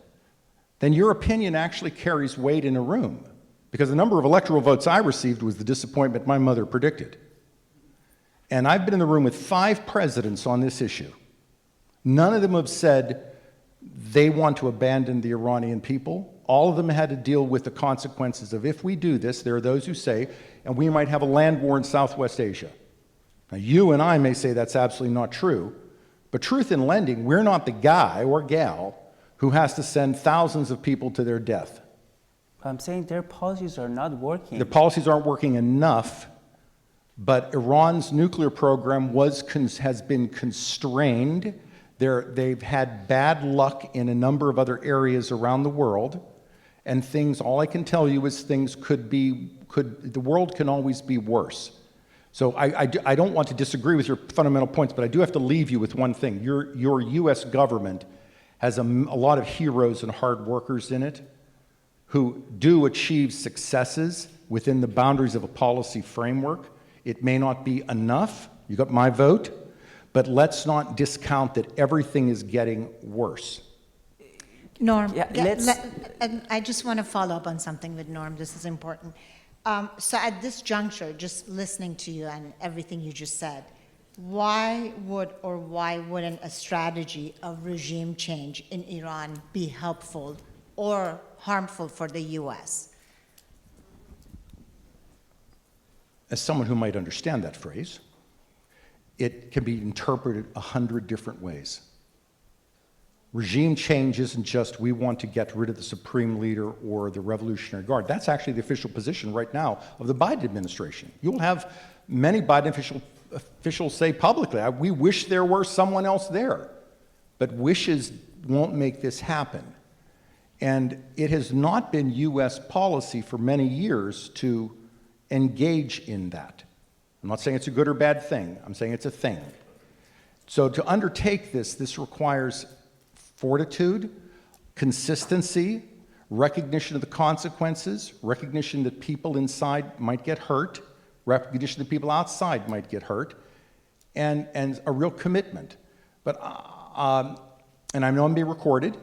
then your opinion actually carries weight in a room. Because the number of electoral votes I received was the disappointment my mother predicted. And I've been in the room with 5 presidents on this issue. None of them have said they want to abandon the Iranian people. All of them had to deal with the consequences of if we do this, there are those who say, and we might have a land war in Southwest Asia. Now, you and I may say that's absolutely not true, but truth in lending, we're not the guy or gal who has to send thousands of people to their death. I'm saying their policies are not working. The policies aren't working enough, but Iran's nuclear program has been constrained. They've had bad luck in a number of other areas around the world, and all I can tell you is the world can always be worse. So I don't want to disagree with your fundamental points, but I do have to leave you with one thing. Your US government has a lot of heroes and hard workers in it who do achieve successes within the boundaries of a policy framework. It may not be enough. You got my vote. But let's not discount that everything is getting worse. Norm, Yeah, and I just want to follow up on something with Norm. This is important. So at this juncture, just listening to you and everything you just said, why wouldn't a strategy of regime change in Iran be helpful or harmful for the US? As someone who might understand that phrase, it can be interpreted 100 different ways. Regime change isn't just we want to get rid of the supreme leader or the Revolutionary Guard. That's actually the official position right now of the Biden administration. You'll have many Biden officials say publicly, we wish there were someone else there. But wishes won't make this happen. And it has not been US policy for many years to engage in that. I'm not saying it's a good or bad thing. I'm saying it's a thing. So to undertake this requires fortitude, consistency, recognition of the consequences, recognition that people inside might get hurt, recognition that people outside might get hurt, and a real commitment. But and I know I'm being recorded,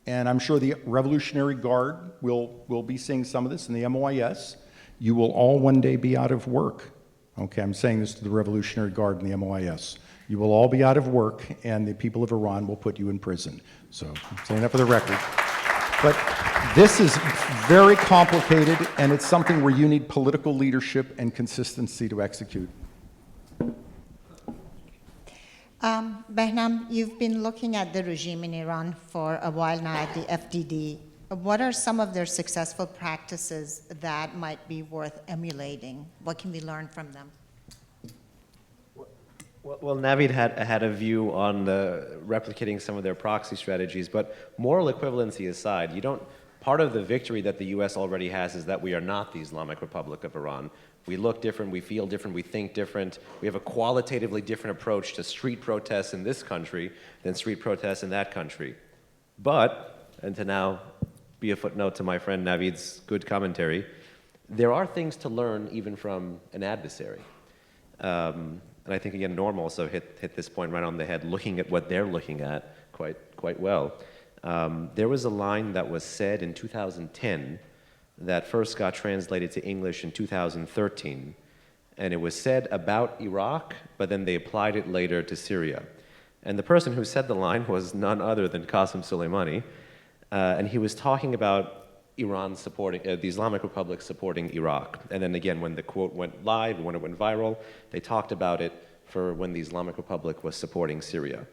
and I'm sure the Revolutionary Guard will be seeing some of this in the MOIS. You will all one day be out of work. Okay, I'm saying this to the Revolutionary Guard and the MOIS. You will all be out of work, and the people of Iran will put you in prison. So I'm saying that for the record. But this is very complicated, and it's something where you need political leadership and consistency to execute. Behnam, you've been looking at the regime in Iran for a while now at the FDD. What are some of their successful practices that might be worth emulating? What can we learn from them? Well, Navid had a view on replicating some of their proxy strategies, but moral equivalency aside, part of the victory that the US already has is that we are not the Islamic Republic of Iran. We look different, we feel different, we think different. We have a qualitatively different approach to street protests in this country than street protests in that country. But, and to now be a footnote to my friend Navid's good commentary, there are things to learn even from an adversary. And I think, again, Norm also hit this point right on the head, looking at what they're looking at quite well. There was a line that was said in 2010 that first got translated to English in 2013, and it was said about Iraq, but then they applied it later to Syria. And the person who said the line was none other than Qasem Soleimani, and he was talking about Iran supporting, the Islamic Republic supporting Iraq. And then again, when the quote went live, when it went viral, they talked about it for when the Islamic Republic was supporting Syria.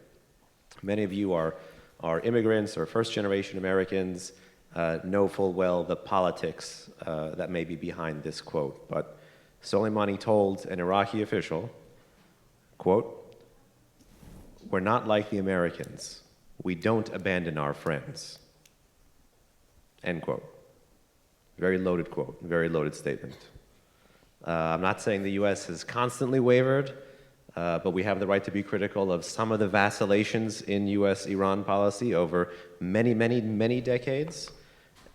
Many of you are immigrants or first-generation Americans, know full well the politics that may be behind this quote. But Soleimani told an Iraqi official, quote, "We're not like the Americans. We don't abandon our friends." End quote. Very loaded quote, very loaded statement. I'm not saying the US has constantly wavered, but we have the right to be critical of some of the vacillations in US-Iran policy over many, many, many decades.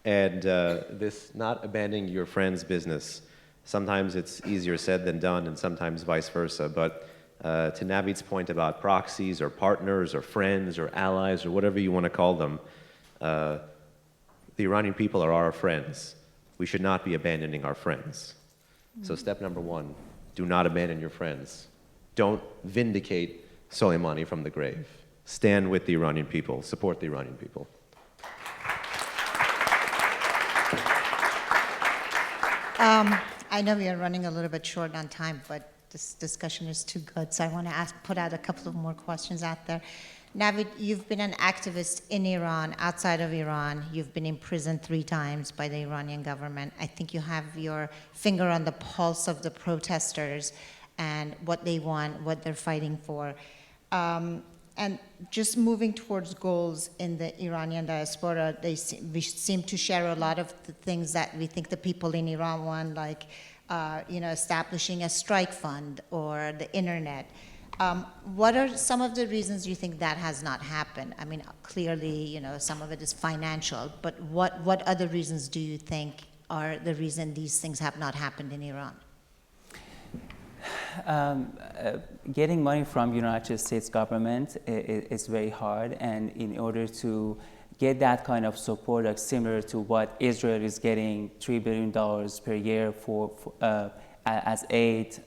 And this not abandoning your friend's business, sometimes it's easier said than done, and sometimes vice versa. But to Navid's point about proxies or partners or friends or allies or whatever you want to call them, the Iranian people are our friends. We should not be abandoning our friends. So step number one, do not abandon your friends. Don't vindicate Soleimani from the grave. Stand with the Iranian people, support the Iranian people. I know we are running a little bit short on time, but this discussion is too good, so I want to put out a couple of more questions out there. Navid, you've been an activist in Iran, outside of Iran. You've been imprisoned 3 times by the Iranian government. I think you have your finger on the pulse of the protesters and what they want, what they're fighting for. And just moving towards goals in the Iranian diaspora, we seem to share a lot of the things that we think the people in Iran want, like establishing a strike fund or the internet. What are some of the reasons you think that has not happened? I mean, clearly, some of it is financial, but what other reasons do you think are the reason these things have not happened in Iran? Getting money from the United States government is very hard, and in order to get that kind of support, like similar to what Israel is getting, $3 billion per year as aid,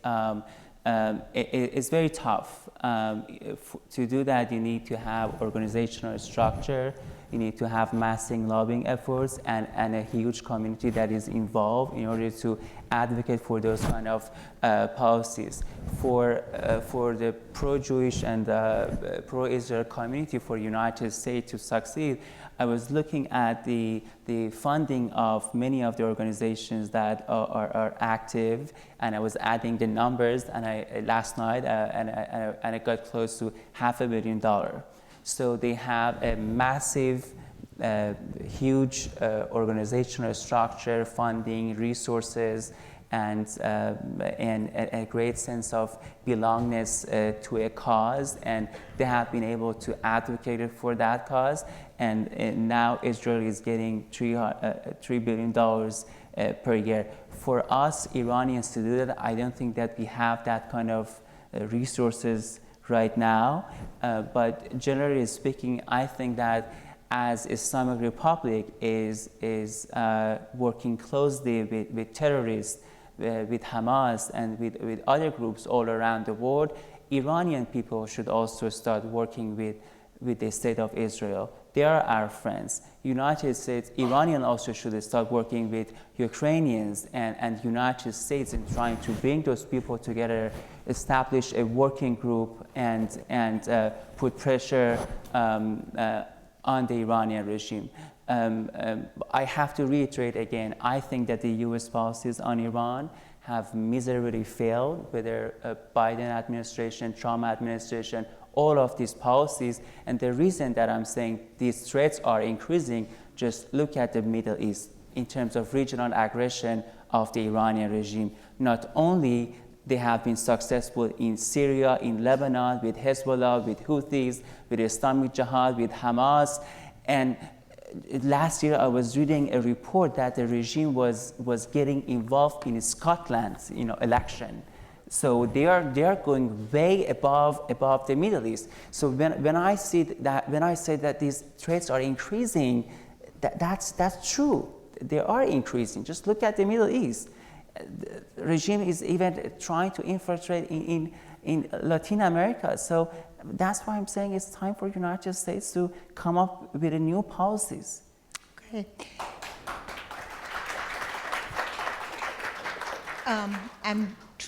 it's very tough. To do that, you need to have organizational structure, you need to have massive lobbying efforts, and a huge community that is involved in order to advocate for those kind of policies. For the pro-Jewish and pro-Israel community, for the United States to succeed, I was looking at the funding of many of the organizations that are active, and I was adding the numbers, and last night, and I got close to $500 million. So they have a massive, huge organizational structure, funding, resources, and a great sense of belongingness to a cause, and they have been able to advocate for that cause, and now Israel is getting $3 billion per year. For us Iranians to do that, I don't think that we have that kind of resources right now, but generally speaking, I think that as Islamic Republic is working closely with terrorists, with Hamas and with other groups all around the world, Iranian people should also start working with the state of Israel. They are our friends. United States, Iranian also should start working with Ukrainians and United States in trying to bring those people together, establish a working group and put pressure on the Iranian regime. I have to reiterate again, I think that the US policies on Iran have miserably failed, whether Biden administration, Trump administration, all of these policies. And the reason that I'm saying these threats are increasing, just look at the Middle East in terms of regional aggression of the Iranian regime. Not only they have been successful in Syria, in Lebanon, with Hezbollah, with Houthis, with Islamic Jihad, with Hamas. And last year I was reading a report that the regime was getting involved in Scotland's election. So they are going way above the Middle East. So when I say that these threats are increasing, that's true. They are increasing. Just look at the Middle East. The regime is even trying to infiltrate in Latin America. So that's why I'm saying it's time for United States to come up with new policies. Okay.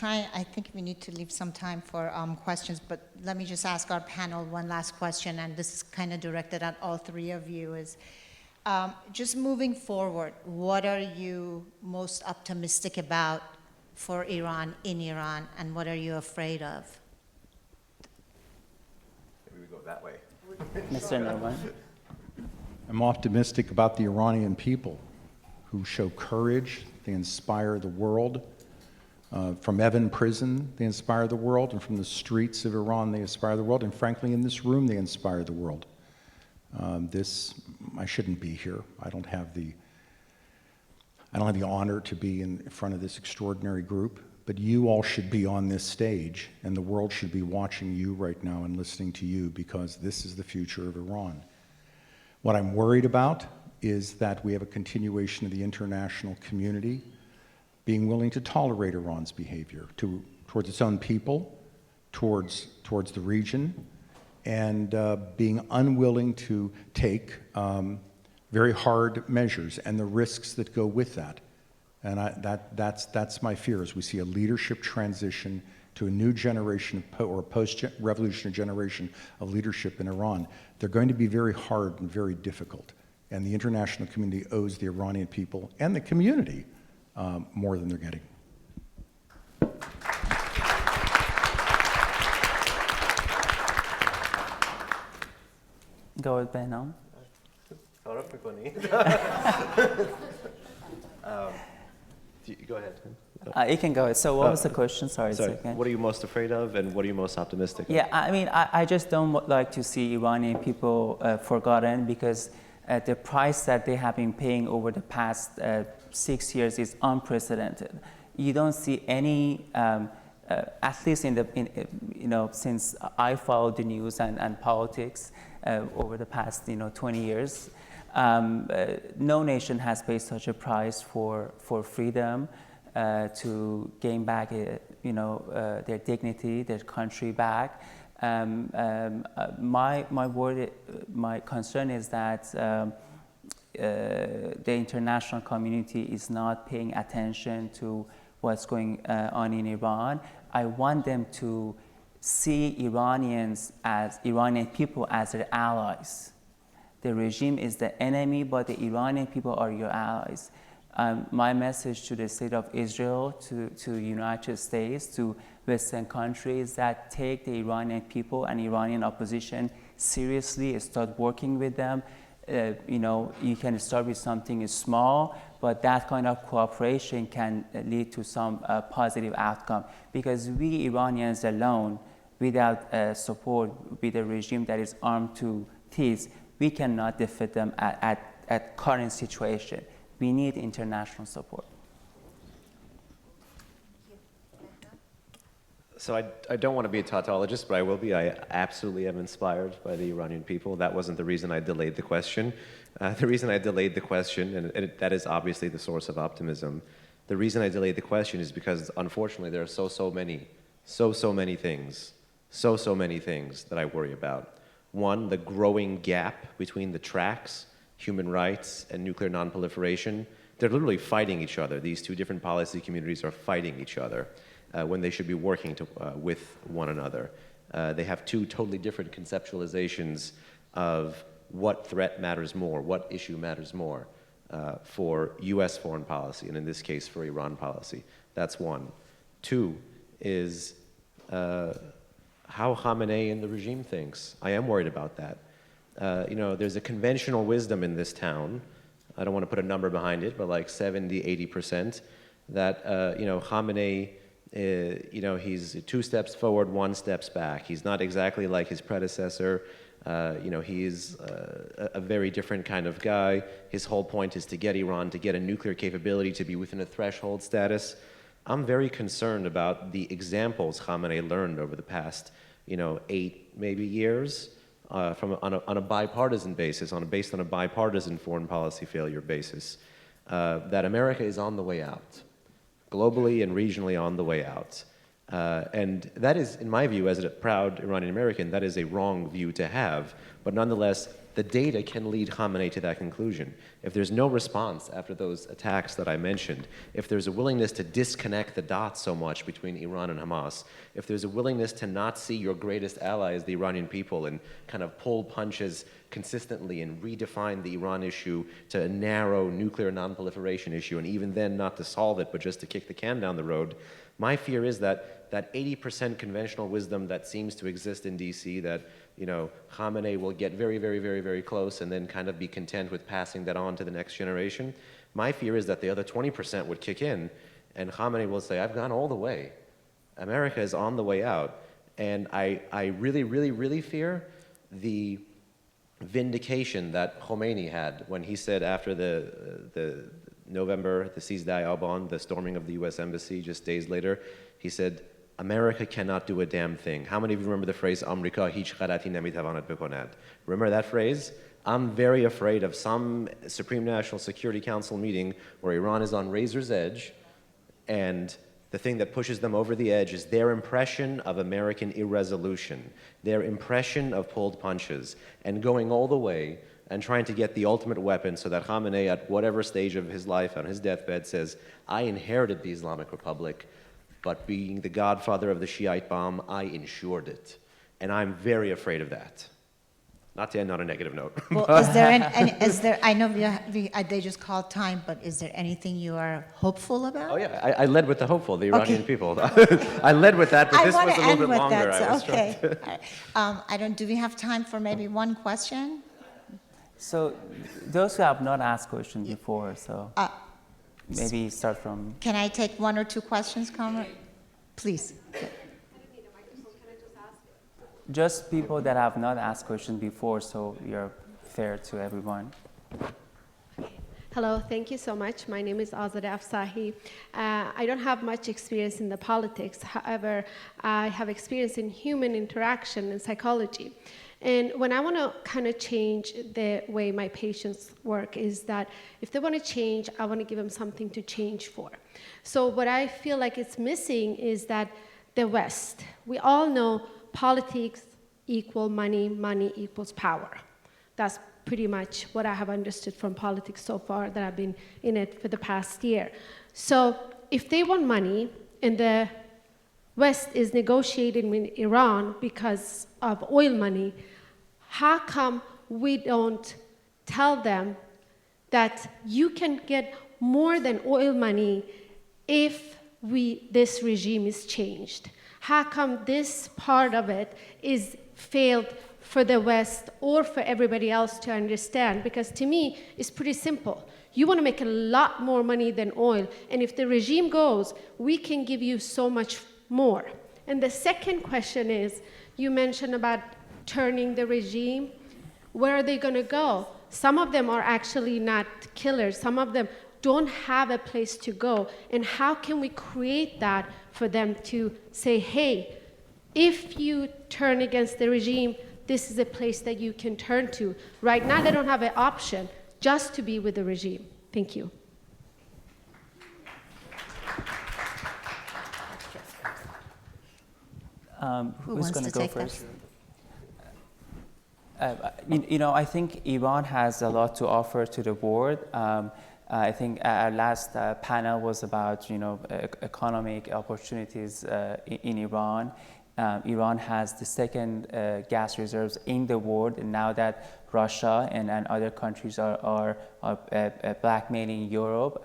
I think we need to leave some time for questions, but let me just ask our panel one last question, and this is kind of directed at all three of you, is just moving forward, what are you most optimistic about for Iran, in Iran, and what are you afraid of? Maybe we go that way. Mr. Norman. I'm optimistic about the Iranian people who show courage. They inspire the world. From Evin prison, they inspire the world, and from the streets of Iran, they inspire the world, and frankly, in this room, they inspire the world. I shouldn't be here. I don't have the honor to be in front of this extraordinary group, but you all should be on this stage, and the world should be watching you right now and listening to you, because this is the future of Iran. What I'm worried about is that we have a continuation of the international community being willing to tolerate Iran's behavior towards its own people, towards the region, and being unwilling to take very hard measures and the risks that go with that. And that's my fear, as we see a leadership transition to a new generation or a post-revolutionary generation of leadership in Iran. They're going to be very hard and very difficult. And the international community owes the Iranian people and the community more than they're getting. Go with Behnam. Go ahead. You can go ahead. So what was the question? Sorry. What are you most afraid of, and what are you most optimistic of? Yeah, I mean, I just don't like to see Iranian people forgotten, because the price that they have been paying over the past 6 years is unprecedented. You don't see any, at least since I followed the news and politics over the past 20 years, no nation has paid such a price for freedom, to gain back their dignity, their country back. My concern is that the international community is not paying attention to what's going on in Iran. I want them to see Iranian people as their allies. The regime is the enemy, but the Iranian people are your allies. My message to the state of Israel, to United States, to Western countries, that take the Iranian people and Iranian opposition seriously, start working with them. You can start with something small, but that kind of cooperation can lead to some positive outcome. Because we Iranians alone, without support with a regime that is armed to teeth, we cannot defeat them at current situation. We need international support. So I don't want to be a tautologist, but I will be. I absolutely am inspired by the Iranian people. That wasn't the reason I delayed the question. The reason I delayed the question, and that is obviously the source of optimism, The reason I delayed the question is because, unfortunately, there are so many things that I worry about. One, the growing gap between the tracks, human rights and nuclear nonproliferation. They're literally fighting each other. These two different policy communities are fighting each other when they should be working with one another. They have two totally different conceptualizations of what threat matters more, what issue matters more for US foreign policy, and in this case for Iran policy. That's one. Two is how Khamenei and the regime thinks. I am worried about that. You know, there's a conventional wisdom in this town, I don't want to put a number behind it, but like 70, 80%, that, you know, Khamenei, you know, he's 2 steps forward, 1 step back. He's not exactly like his predecessor. You know, he's a very different kind of guy. His whole point is to get Iran to get a nuclear capability to be within a threshold status. I'm very concerned about the examples Khamenei learned over the past, you know, 8 maybe years on a bipartisan basis, based on a bipartisan foreign policy failure basis, that America is on the way out, globally and regionally on the way out. And that is, in my view, as a proud Iranian American, that is a wrong view to have. But nonetheless, the data can lead Khamenei to that conclusion. If there's no response after those attacks that I mentioned, if there's a willingness to disconnect the dots so much between Iran and Hamas, if there's a willingness to not see your greatest ally as the Iranian people and kind of pull punches consistently and redefine the Iran issue to a narrow nuclear nonproliferation issue, and even then not to solve it, but just to kick the can down the road, my fear is that 80% conventional wisdom that seems to exist in DC, that, you know, Khamenei will get very close and then kind of be content with passing that on to the next generation. My fear is that the other 20% would kick in and Khamenei will say, I've gone all the way. America is on the way out. And I really fear the vindication that Khomeini had when he said after the November, the 6 Aban, the storming of the US embassy just days later, he said, America cannot do a damn thing. How many of you remember the phrase, Amrika hich ghalati namitavanet bekonad? Remember that phrase? I'm very afraid of some Supreme National Security Council meeting where Iran is on razor's edge, and the thing that pushes them over the edge is their impression of American irresolution, their impression of pulled punches, and going all the way and trying to get the ultimate weapon so that Khamenei, at whatever stage of his life, on his deathbed, says, I inherited the Islamic Republic, but being the godfather of the Shiite bomb, I ensured it. And I'm very afraid of that. Not to end on a negative note. Well, is there I know they just called time, but is there anything you are hopeful about? Oh yeah, I led with the hopeful, the Iranian people. I led with that, but this was a little bit longer. Do we have time for maybe one question? So those who have not asked questions before, so maybe start from... Can I take 1 or 2 questions, Comrade? Please. Just people that have not asked questions before, so you're fair to everyone. Hello, thank you so much. My name is Azadeh Afsahi. I don't have much experience in the politics. However, I have experience in human interaction and psychology. And when I want to kind of change the way my patients work is that if they want to change, I want to give them something to change for. So what I feel like it's missing is that the West, we all know politics equal money, money equals power. That's pretty much what I have understood from politics so far that I've been in it for the past year. So if they want money and the West is negotiating with Iran because of oil money, how come we don't tell them that you can get more than oil money if this regime is changed? How come this part of it is failed for the West or for everybody else to understand? Because to me, it's pretty simple. You want to make a lot more money than oil, and if the regime goes, we can give you so much more. And the second question is, you mentioned about turning the regime. Where are they going to go? Some of them are actually not killers. Some of them don't have a place to go. And how can we create that for them to say, hey, if you turn against the regime, this is a place that you can turn to. Right now, they don't have an option just to be with the regime. Thank you. Who Who's wants going to to go take that? first? I think Iran has a lot to offer to the board. I think our last panel was about, economic opportunities in Iran. Iran has the second gas reserves in the world, and now that Russia and other countries are blackmailing Europe,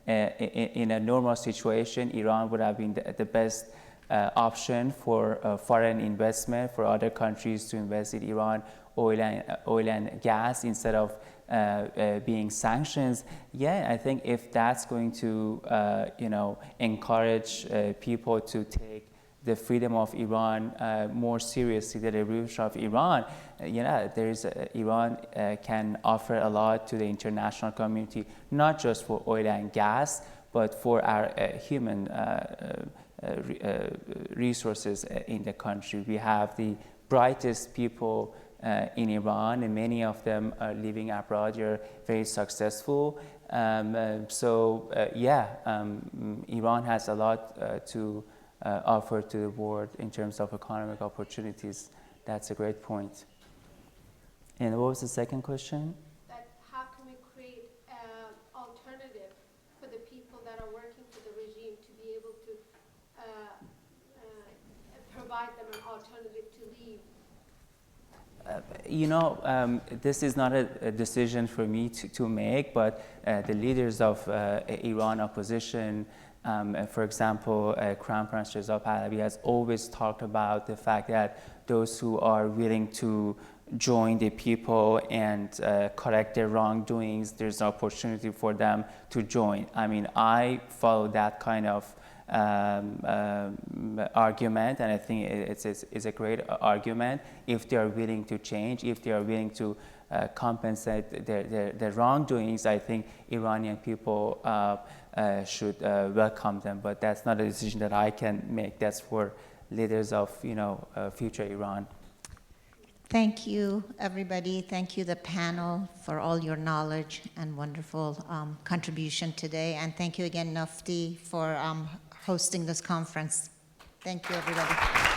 in a normal situation, Iran would have been the best option for foreign investment, for other countries to invest in Iran oil and gas instead of being sanctions. Yeah, I think if that's going to encourage people to take the freedom of Iran more seriously, the revolution of Iran, Iran can offer a lot to the international community, not just for oil and gas, but for our human resources in the country. We have the brightest people in Iran, and many of them are living abroad. They're very successful. Iran has a lot to offer to the board in terms of economic opportunities. That's a great point. And what was the second question? That how can we create an alternative for the people that are working for the regime to be able to provide them an alternative to leave? This is not a decision for me to make, but the leaders of Iran opposition, for example, Crown Prince Reza Pahlavi has always talked about the fact that those who are willing to join the people and correct their wrongdoings, there's an opportunity for them to join. I mean, I follow that kind of argument, and I think it's a great argument. If they are willing to change, if they are willing to compensate their wrongdoings, I think Iranian people should welcome them. But that's not a decision that I can make. That's for leaders of future Iran. Thank you, everybody. Thank you, the panel, for all your knowledge and wonderful contribution today. And thank you again, Nafti, for hosting this conference. Thank you, everybody.